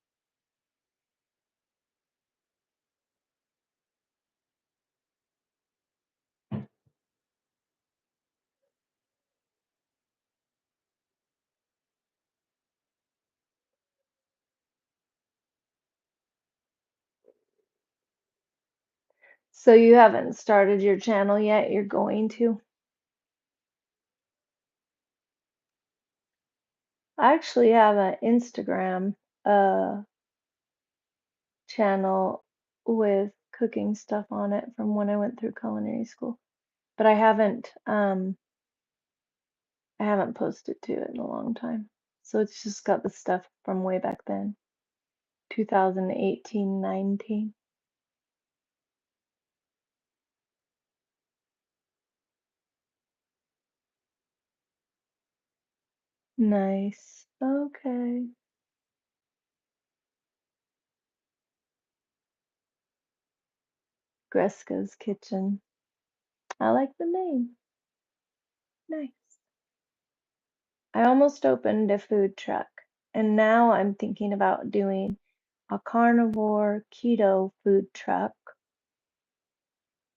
So you haven't started your channel yet? You're going to? I actually have an Instagram uh channel with cooking stuff on it from when I went through culinary school. But I haven't posted to it in a long time. So it's just got the stuff from way back then, 2018, 19. Nice. Okay. Greska's Kitchen. I like the name. Nice. I almost opened a food truck, and now I'm thinking about doing a carnivore keto food truck.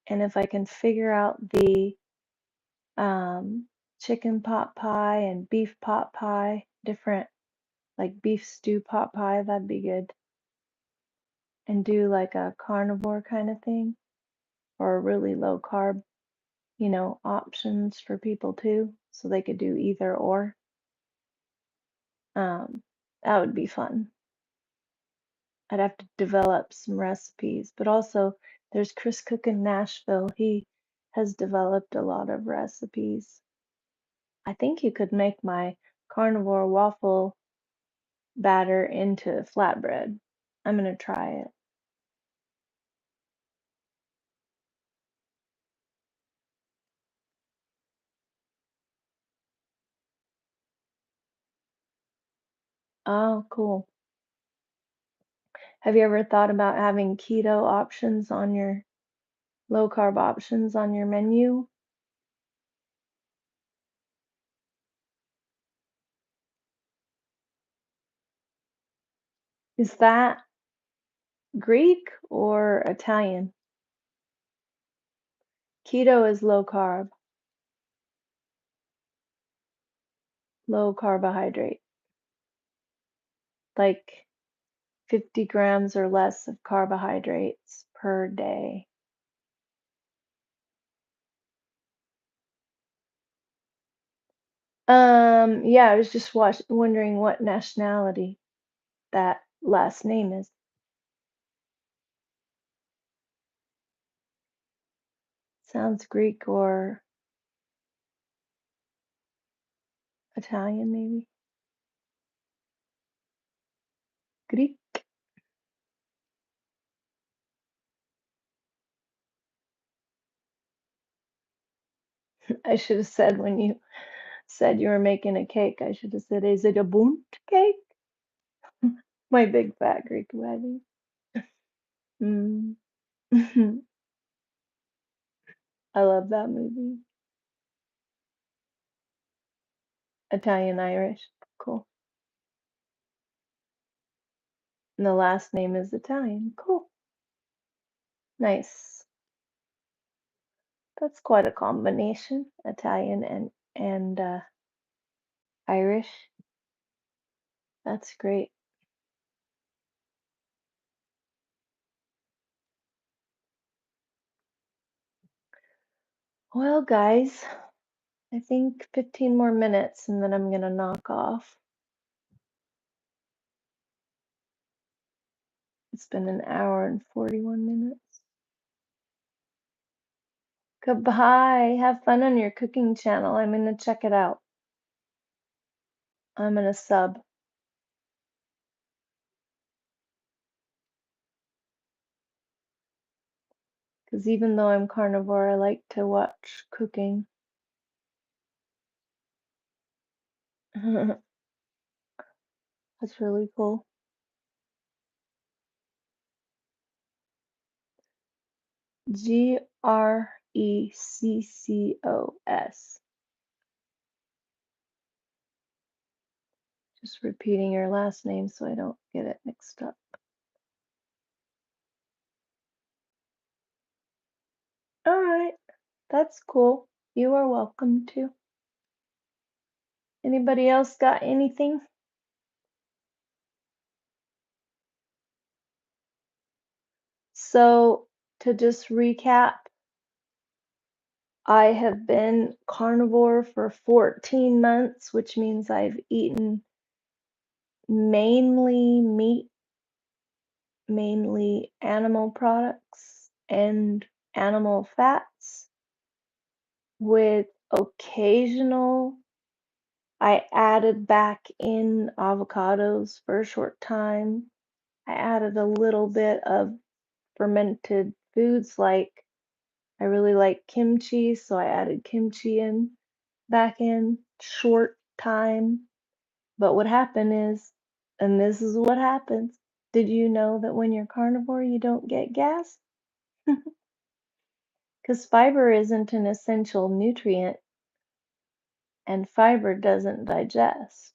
And if I can figure out the um, chicken pot pie and beef pot pie, different like beef stew pot pie, that'd be good. And do like a carnivore kind of thing or a really low carb, options for people too, so they could do either or. Um, that would be fun. I'd have to develop some recipes, but also there's Chris Cook in Nashville. He has developed a lot of recipes. I think you could make my carnivore waffle batter into flatbread. I'm gonna try it. Oh, cool. Have you ever thought about having keto options on your low carb options on your menu? Is that Greek or Italian? Keto is low carbohydrate, like 50 grams or less of carbohydrates per day. Yeah, I was just wondering what nationality that last name is. Sounds Greek or Italian, maybe. Greek. I should have said when you said you were making a cake, I should have said, is it a bunt cake? My big fat Greek wedding. Mm. I love that movie. Italian Irish. Cool. And the last name is Italian. Cool. Nice. That's quite a combination. Italian and Irish. That's great. Well, guys, I think 15 more minutes and then I'm gonna knock off. It's been an hour and 41 minutes. Goodbye. Have fun on your cooking channel. I'm gonna check it out. I'm gonna sub. Because even though I'm carnivore, I like to watch cooking. That's really cool. Greccos. Just repeating your last name so I don't get it mixed up. All right, that's cool. You are welcome to. Anybody else got anything? So, to just recap, I have been carnivore for 14 months, which means I've eaten mainly meat, mainly animal products, and animal fats, with occasional, I added back in avocados for a short time. I added a little bit of fermented foods, like I really like kimchi, so I added kimchi in back in short time. But what happened is, and this is what happens, did you know that when you're carnivore, you don't get gas? Because fiber isn't an essential nutrient, and fiber doesn't digest.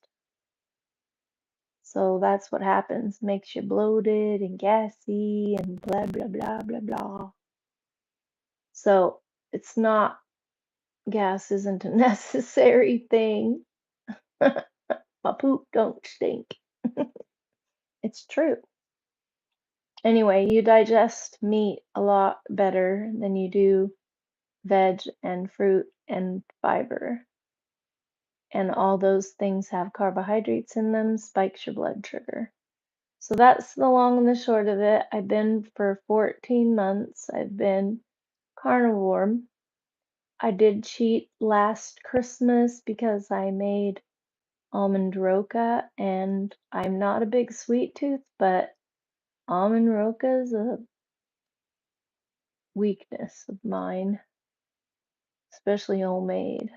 So that's what happens, makes you bloated and gassy and blah, blah, blah, blah, blah. So it's not, gas isn't a necessary thing. My poop don't stink. It's true. Anyway, you digest meat a lot better than you do veg and fruit and fiber. And all those things have carbohydrates in them, spikes your blood sugar. So that's the long and the short of it. I've been for 14 months. I've been carnivore. I did cheat last Christmas because I made almond roca, and I'm not a big sweet tooth, but almond roca is a weakness of mine, especially homemade.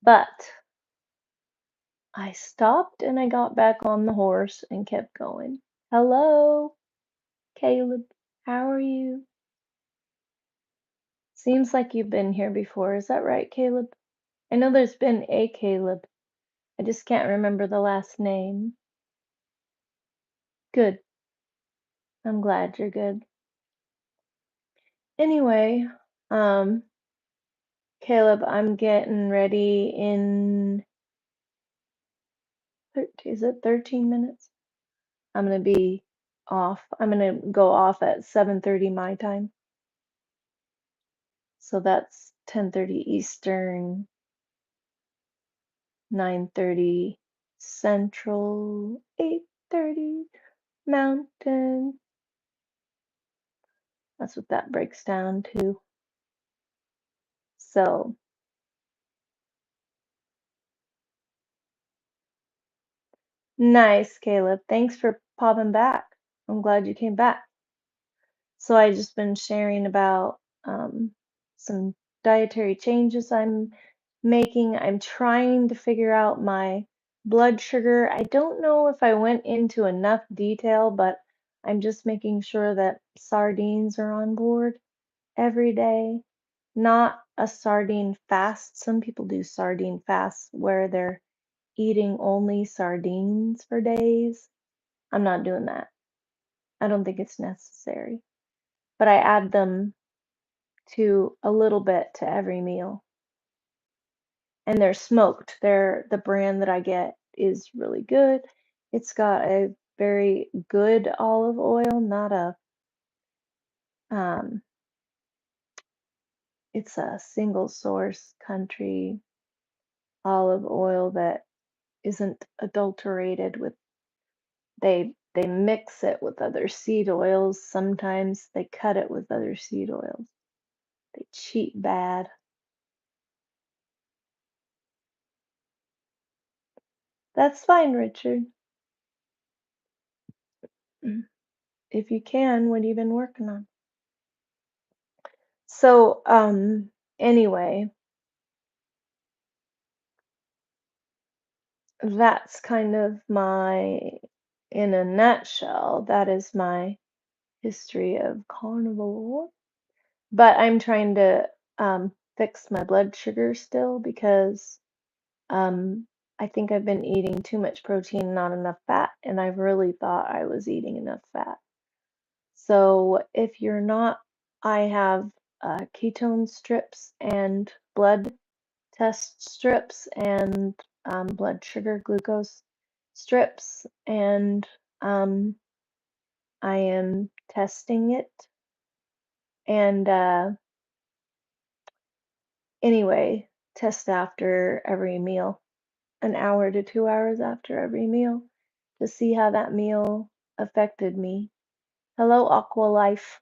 But I stopped and I got back on the horse and kept going. Hello, Caleb. How are you? Seems like you've been here before. Is that right, Caleb? I know there's been a Caleb. I just can't remember the last name. Good. I'm glad you're good. Anyway, um, Caleb, I'm getting ready in, is it 13 minutes? I'm gonna be off. I'm gonna go off at 7:30 my time. So that's 10:30 Eastern, 9:30 Central, 8:30 Mountain. That's what that breaks down to. So nice, Caleb. Thanks for popping back. I'm glad you came back. So I just been sharing about some dietary changes I'm making. I'm trying to figure out my blood sugar. I don't know if I went into enough detail, but I'm just making sure that sardines are on board every day, not a sardine fast. Some people do sardine fasts where they're eating only sardines for days. I'm not doing that. I don't think it's necessary. But I add them to a little bit to every meal. And they're smoked. The brand that I get is really good. It's got a very good olive oil, not a um it's a single source country olive oil that isn't adulterated with they mix it with other seed oils. Sometimes they cut it with other seed oils. They cheat bad. That's fine, Richard. Mm. If you can, what have you been working on? So, anyway, that's kind of in a nutshell, that is my history of carnivore. But I'm trying to fix my blood sugar still because um, I think I've been eating too much protein, not enough fat, and I really thought I was eating enough fat. So if you're not, I have ketone strips and blood test strips and blood sugar glucose strips, and um, I am testing it. And anyway, test after every meal, an hour to 2 hours after every meal, to see how that meal affected me. Hello, Aqua Life.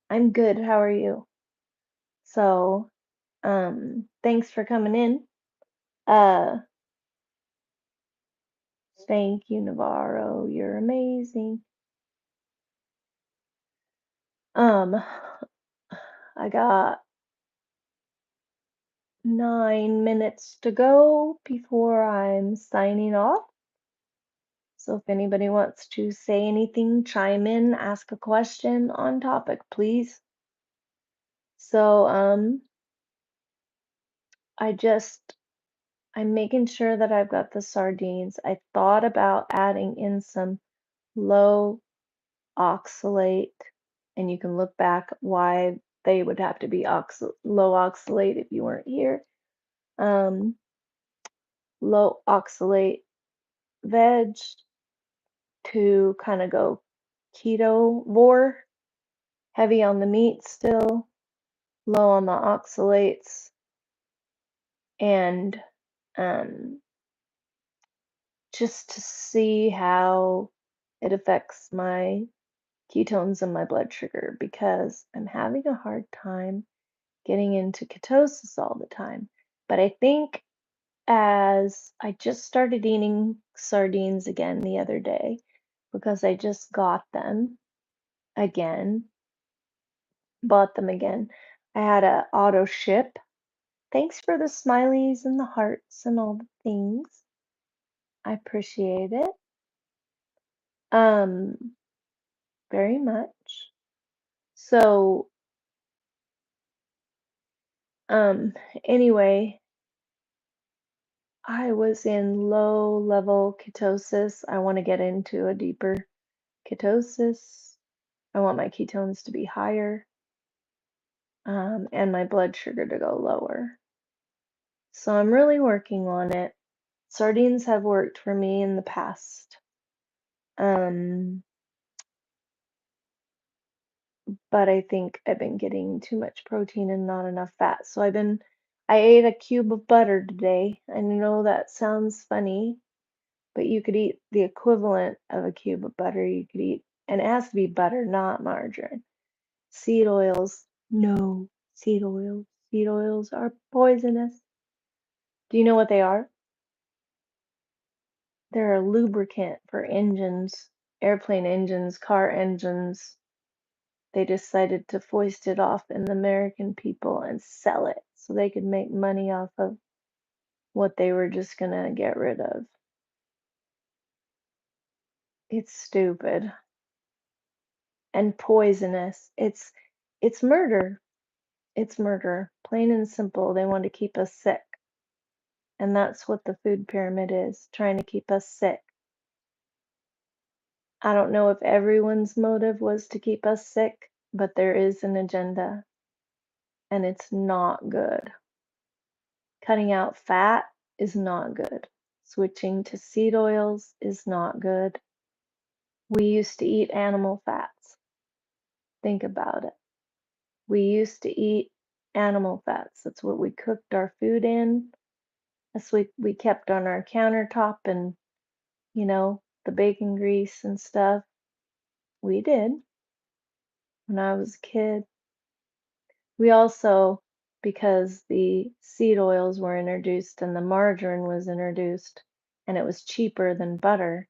I'm good. How are you? So, thanks for coming in. Uh, thank you, Navarro. You're amazing. Um, I got 9 minutes to go before I'm signing off. So if anybody wants to say anything, chime in, ask a question on topic, please. So, I just I'm making sure that I've got the sardines. I thought about adding in some low oxalate, and you can look back why they would have to be low oxalate if you weren't here. Um, Low oxalate veg to kind of go ketovore, heavy on the meat still, low on the oxalates, and um, just to see how it affects my ketones and my blood sugar because I'm having a hard time getting into ketosis all the time. But I think as I just started eating sardines again the other day because I just got them again, bought them again. I had a auto ship. Thanks for the smileys and the hearts and all the things. I appreciate it. Um, very much. So, um, anyway, I was in low level ketosis. I want to get into a deeper ketosis. I want my ketones to be higher, and my blood sugar to go lower. So I'm really working on it. Sardines have worked for me in the past. Um, but I think I've been getting too much protein and not enough fat. I ate a cube of butter today. I know that sounds funny, but you could eat the equivalent of a cube of butter. You could eat, and it has to be butter, not margarine. Seed oils, no. Seed oils, seed oils are poisonous. Do you know what they are? They're a lubricant for engines, airplane engines, car engines. They decided to foist it off in the American people and sell it so they could make money off of what they were just gonna get rid of. It's stupid and poisonous. It's murder. It's murder. Plain and simple. They want to keep us sick. And that's what the food pyramid is, trying to keep us sick. I don't know if everyone's motive was to keep us sick, but there is an agenda, and it's not good. Cutting out fat is not good. Switching to seed oils is not good. We used to eat animal fats. Think about it. We used to eat animal fats. That's what we cooked our food in. That's what we kept on our countertop and, the bacon grease and stuff. We did when I was a kid. We also, because the seed oils were introduced and the margarine was introduced, and it was cheaper than butter,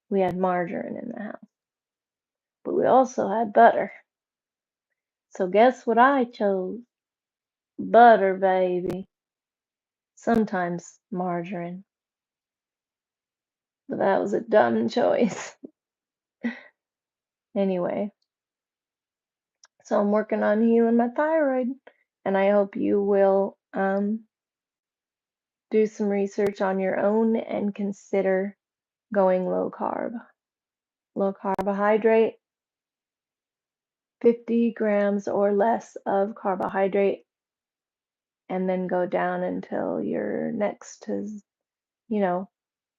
we had margarine in the house. But we also had butter. So guess what I chose? Butter, baby. Sometimes margarine. But that was a dumb choice. Anyway, so I'm working on healing my thyroid, and I hope you will do some research on your own and consider going low carb. Low carbohydrate, 50 grams or less of carbohydrate, and then go down until you're next to,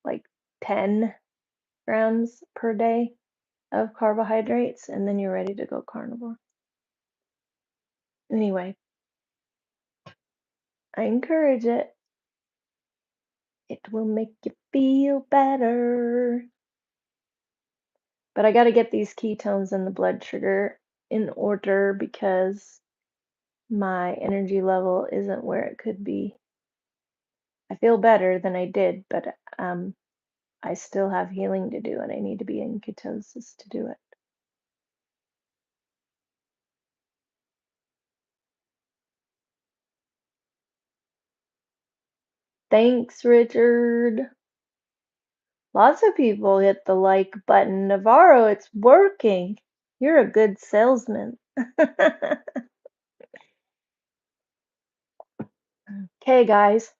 like 10 grams per day of carbohydrates, and then you're ready to go carnivore. Anyway, I encourage it. It will make you feel better. But I got to get these ketones and the blood sugar in order because my energy level isn't where it could be. I feel better than I did, but I still have healing to do and I need to be in ketosis to do it. Thanks, Richard. Lots of people hit the like button. Navarro, it's working. You're a good salesman. Okay, guys,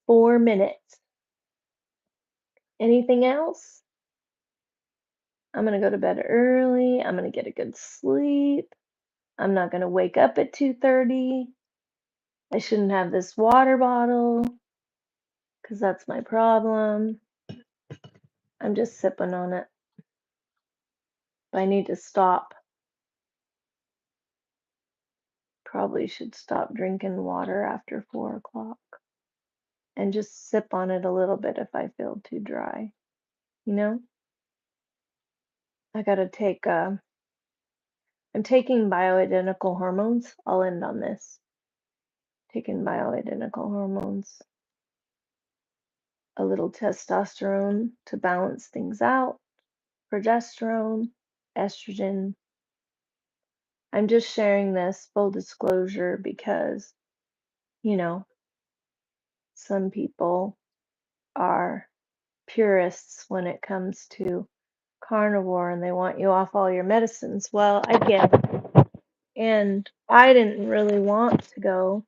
4 minutes. Anything else? I'm going to go to bed early. I'm going to get a good sleep. I'm not going to wake up at 2:30. I shouldn't have this water bottle because that's my problem. I'm just sipping on it. But I need to stop. Probably should stop drinking water after 4 o'clock and just sip on it a little bit if I feel too dry. I gotta take, I'm taking bioidentical hormones. I'll end on this. Taking bioidentical hormones, a little testosterone to balance things out, progesterone, estrogen. I'm just sharing this full disclosure because, you know, some people are purists when it comes to carnivore and they want you off all your medicines. Well, I get it. And I didn't really want to go.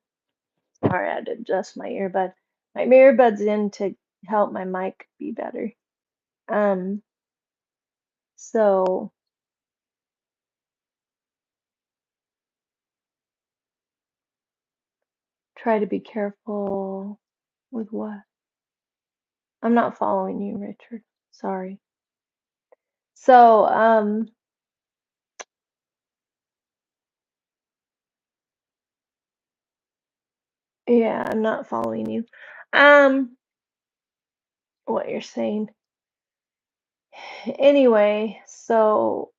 Sorry, I had to adjust my earbud. My earbud's in to help my mic be better. Um, so try to be careful with what? I'm not following you, Richard. Sorry. So, yeah, I'm not following you. Um, what you're saying. Anyway, so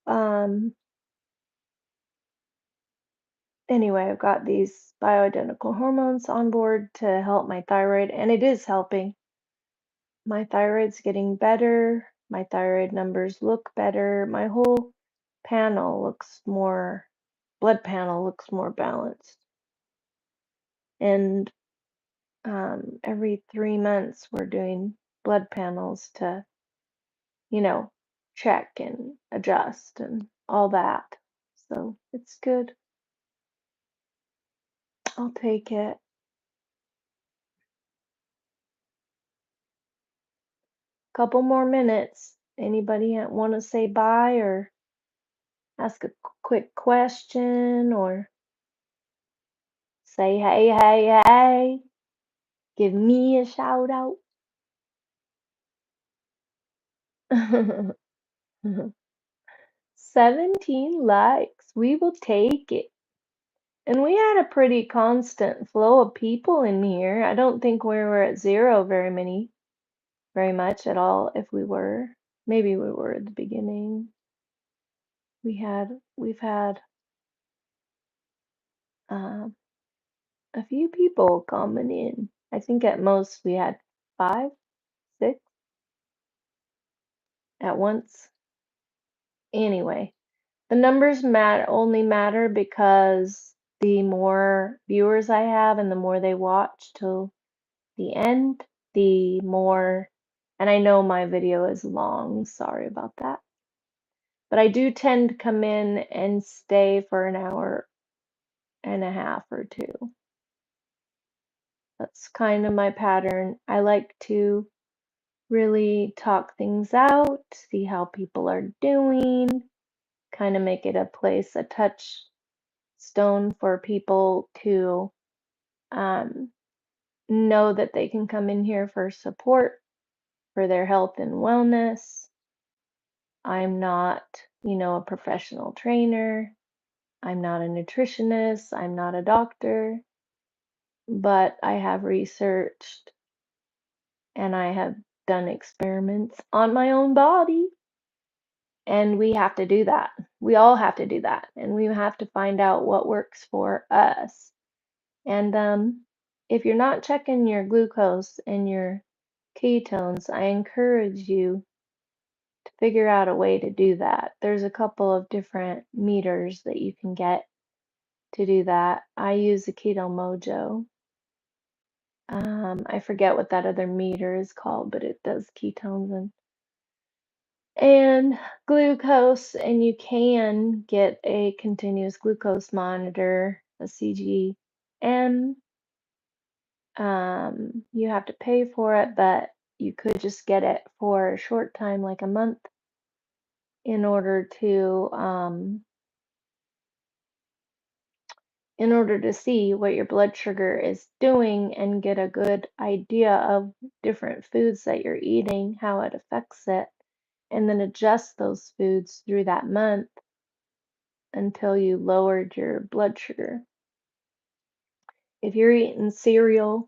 anyway, I've got these bioidentical hormones on board to help my thyroid, and it is helping. My thyroid's getting better. My thyroid numbers look better. My whole blood panel looks more balanced. And every 3 months, we're doing blood panels to, you know, check and adjust and all that. So it's good. I'll take it. Couple more minutes. Anybody want to say bye or ask a quick question or say hey, hey, hey? Give me a shout out. 17 likes. We will take it. And we had a pretty constant flow of people in here. I don't think we were at zero very much at all. If we were, maybe we were at the beginning. We've had um, a few people coming in. I think at most we had 5, 6 at once. Anyway, the numbers only matter because the more viewers I have and the more they watch till the end, the more, and I know my video is long, sorry about that. But I do tend to come in and stay for an hour and a half or two. That's kind of my pattern. I like to really talk things out, see how people are doing, kind of make it a touchstone for people to um, know that they can come in here for support for their health and wellness. I'm not, a professional trainer. I'm not a nutritionist. I'm not a doctor, but I have researched and I have done experiments on my own body. And we have to do that. We all have to do that. And we have to find out what works for us. And if you're not checking your glucose and your ketones, I encourage you to figure out a way to do that. There's a couple of different meters that you can get to do that. I use the Keto Mojo. I forget what that other meter is called, but it does ketones and glucose, and you can get a continuous glucose monitor, a CGM. You have to pay for it, but you could just get it for a short time, like a month, in order to see what your blood sugar is doing and get a good idea of different foods that you're eating, how it affects it, and then adjust those foods through that month until you lowered your blood sugar. If you're eating cereal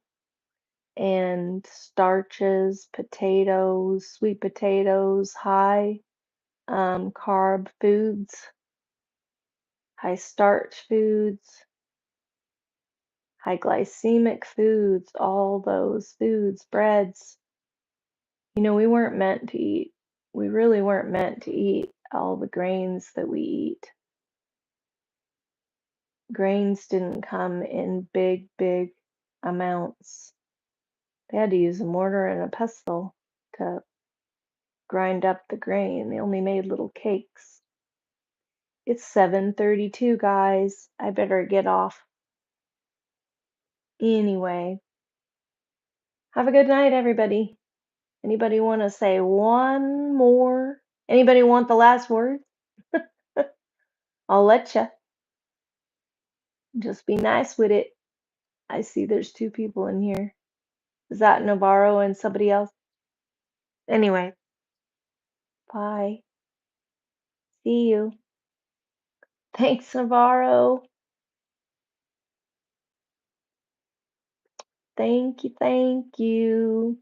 and starches, potatoes, sweet potatoes, high carb foods, high starch foods, high glycemic foods, all those foods, breads, we really weren't meant to eat all the grains that we eat. Grains didn't come in big, big amounts. They had to use a mortar and a pestle to grind up the grain. They only made little cakes. It's 7:32, guys. I better get off. Anyway, have a good night, everybody. Anybody want to say one more? Anybody want the last word? I'll let you. Just be nice with it. I see there's 2 people in here. Is that Navarro and somebody else? Anyway, bye. See you. Thanks, Navarro. Thank you, thank you.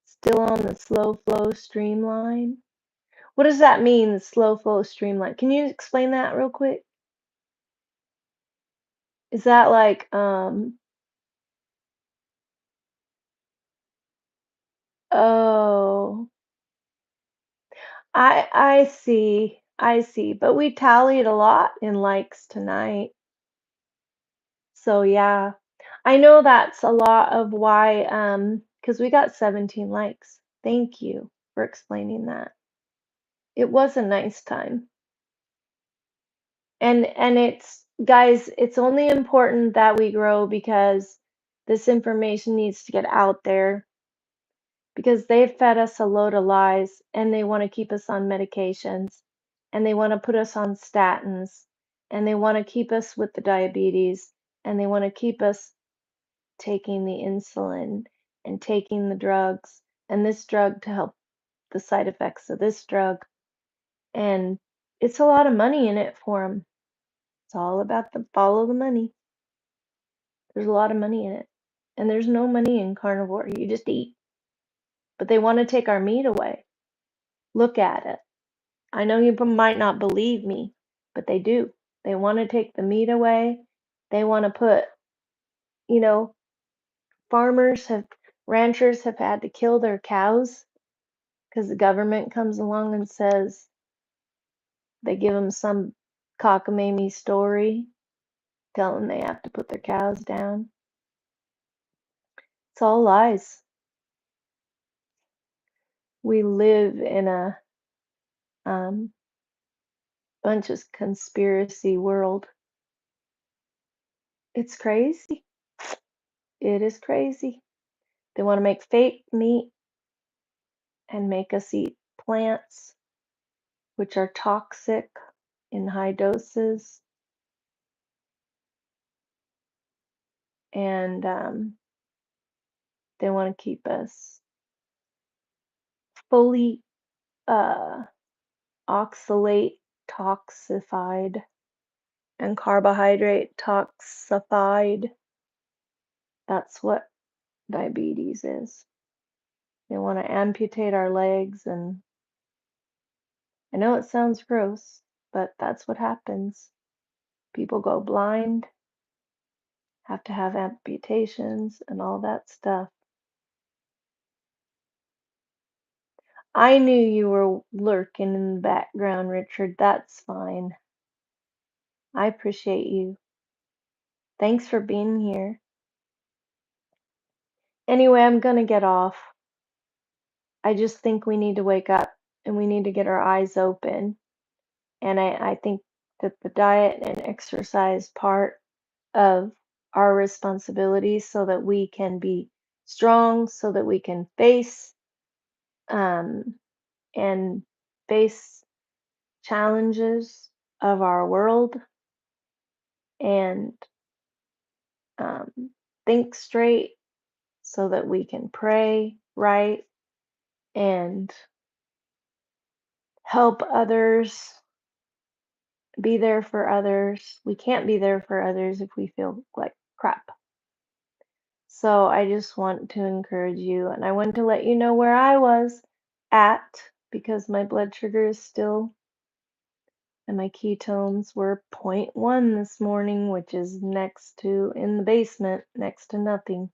Still on the slow flow streamline. What does that mean, the slow flow streamline? Can you explain that real quick? Is that like, oh, I see. I see. But we tallied a lot in likes tonight. So yeah. I know that's a lot of why, because we got 17 likes. Thank you for explaining that. It was a nice time. And it's guys, it's only important that we grow because this information needs to get out there because they've fed us a load of lies and they want to keep us on medications and they want to put us on statins and they want to keep us with the diabetes and they want to keep us taking the insulin and taking the drugs and this drug to help the side effects of this drug. And it's a lot of money in it for them. It's all about the follow the money. There's a lot of money in it. And there's no money in carnivore. You just eat. But they want to take our meat away. Look at it. I know you might not believe me, but they do. They want to take the meat away. They want to put, you know, farmers have, ranchers have had to kill their cows because the government comes along and says they give them some cockamamie story, tell them they have to put their cows down. It's all lies. We live in a um, bunch of conspiracy world. It's crazy. It is crazy. They want to make fake meat and make us eat plants, which are toxic in high doses. And they want to keep us fully uh, oxalate toxified and carbohydrate toxified. That's what diabetes is. They want to amputate our legs, and I know it sounds gross, but that's what happens. People go blind, have to have amputations, and all that stuff. I knew you were lurking in the background, Richard. That's fine. I appreciate you. Thanks for being here. Anyway, I'm gonna get off. I just think we need to wake up and we need to get our eyes open. And I think that the diet and exercise part of our responsibilities so that we can be strong, so that we can face um, and face challenges of our world and um, think straight so that we can pray right and help others, be there for others. We can't be there for others if we feel like crap. So I just want to encourage you, and I want to let you know where I was at because my blood sugar is still and my ketones were point 0.1 this morning, which is next to in the basement, next to nothing.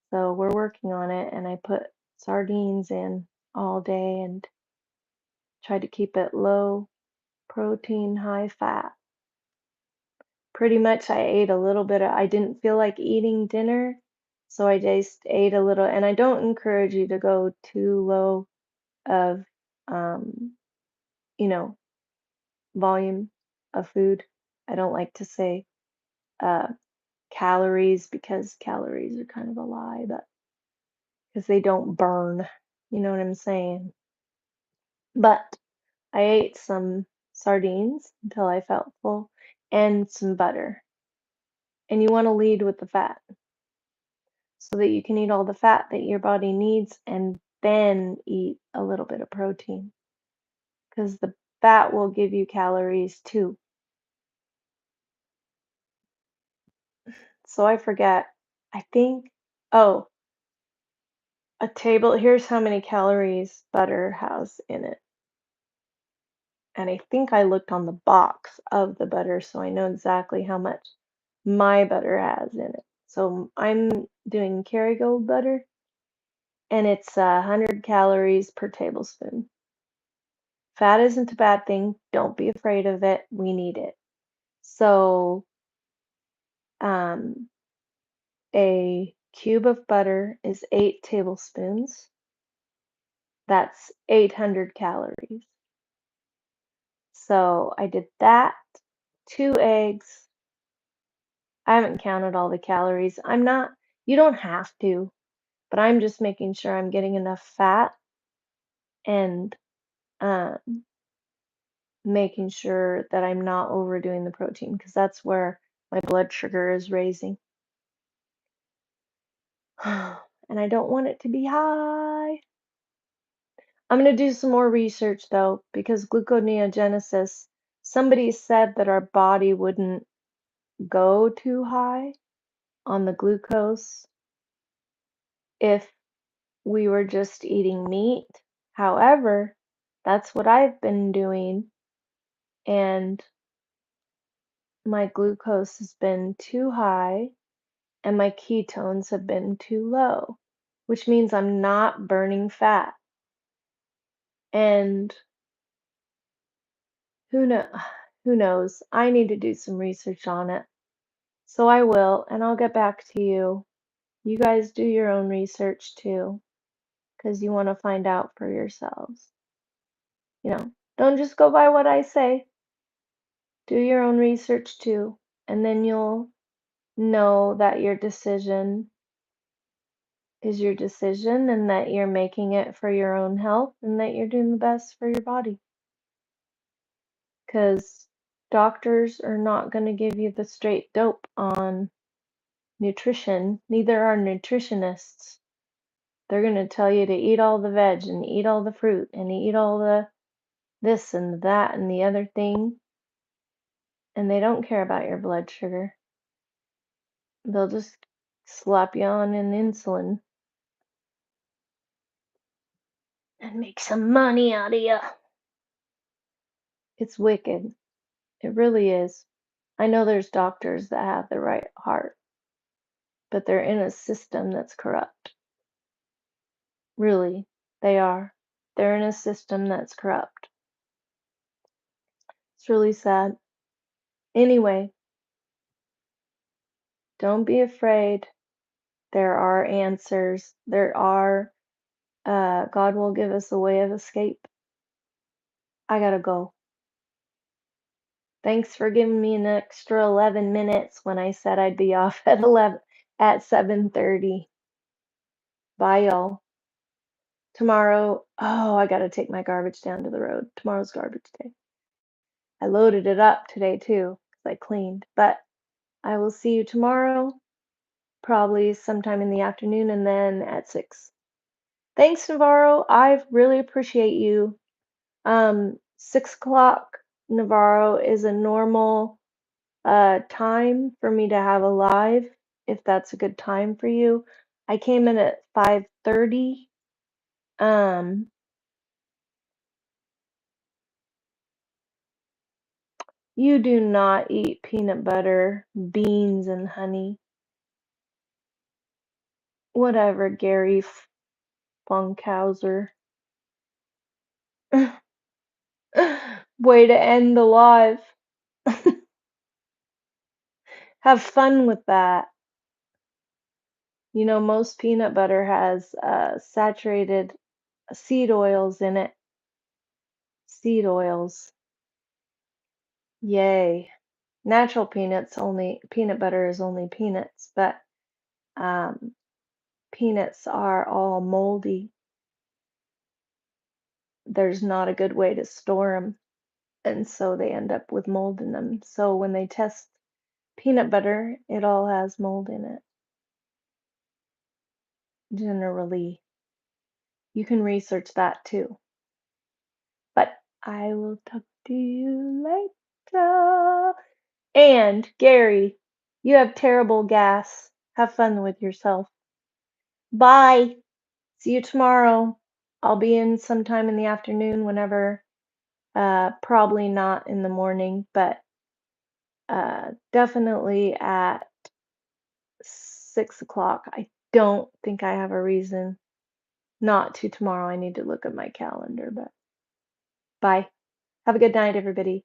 So we're working on it, and I put sardines in all day and tried to keep it low protein, high fat. Pretty much I ate a little bit of, I didn't feel like eating dinner, so I just ate a little, and I don't encourage you to go too low of, um, you know, volume of food. I don't like to say uh, calories because calories are kind of a lie, but because they don't burn, you know what I'm saying? But I ate some sardines until I felt full and some butter. And you want to lead with the fat so that you can eat all the fat that your body needs and then eat a little bit of protein because the fat will give you calories too. So I forget. I think, oh, a table, here's how many calories butter has in it. And I think I looked on the box of the butter, so I know exactly how much. my butter has in it. So I'm doing Kerrygold butter, and it's 100 calories per tablespoon. Fat isn't a bad thing. Don't be afraid of it. We need it. So, um, a cube of butter is 8 tablespoons. That's 800 calories. So I did that, 2 eggs. I haven't counted all the calories. You don't have to, but I'm just making sure I'm getting enough fat and um, making sure that I'm not overdoing the protein because that's where my blood sugar is raising. And I don't want it to be high. I'm going to do some more research though, because gluconeogenesis, somebody said that our body wouldn't go too high on the glucose if we were just eating meat. However, that's what I've been doing, and my glucose has been too high and my ketones have been too low, which means I'm not burning fat. And who know who knows? I need to do some research on it. So I will, and I'll get back to you. You guys do your own research too, because you want to find out for yourselves. Don't just go by what I say. Do your own research too, and then you'll know that your decision is your decision and that you're making it for your own health and that you're doing the best for your body. Because doctors are not going to give you the straight dope on nutrition, neither are nutritionists. They're going to tell you to eat all the veg and eat all the fruit and eat all the this and that and the other thing, and they don't care about your blood sugar. They'll just slap you on an insulin and make some money out of you. It's wicked. It really is. I know there's doctors that have the right heart, but they're in a system that's corrupt. Really, they are. They're in a system that's corrupt. It's really sad. Anyway, don't be afraid. There are answers. God will give us a way of escape. I gotta go. Thanks for giving me an extra 11 minutes when I said I'd be off at 7:30. Bye, y'all. Tomorrow, oh, I gotta take my garbage down to the road. Tomorrow's garbage day. I loaded it up today too, because I cleaned. But I will see you tomorrow, probably sometime in the afternoon and then at 6. Thanks, Navarro. I really appreciate you. 6 o'clock Navarro is a normal time for me to have a live, if that's a good time for you. I came in at 5:30. Um, you do not eat peanut butter, beans, and honey. Whatever, Gary Funkhauser. Way to end the live. Have fun with that. Most peanut butter has saturated seed oils in it. Seed oils. Yay. Natural peanut butter is only peanuts, but um, peanuts are all moldy. There's not a good way to store them, and so they end up with mold in them. So when they test peanut butter, it all has mold in it, generally. You can research that too. But I will talk to you later. And Gary, you have terrible gas. Have fun with yourself. Bye. See you tomorrow. I'll be in sometime in the afternoon whenever, probably not in the morning, but Definitely at 6 o'clock. I don't think I have a reason not to tomorrow. I need to look at my calendar, but bye. Have a good night, everybody.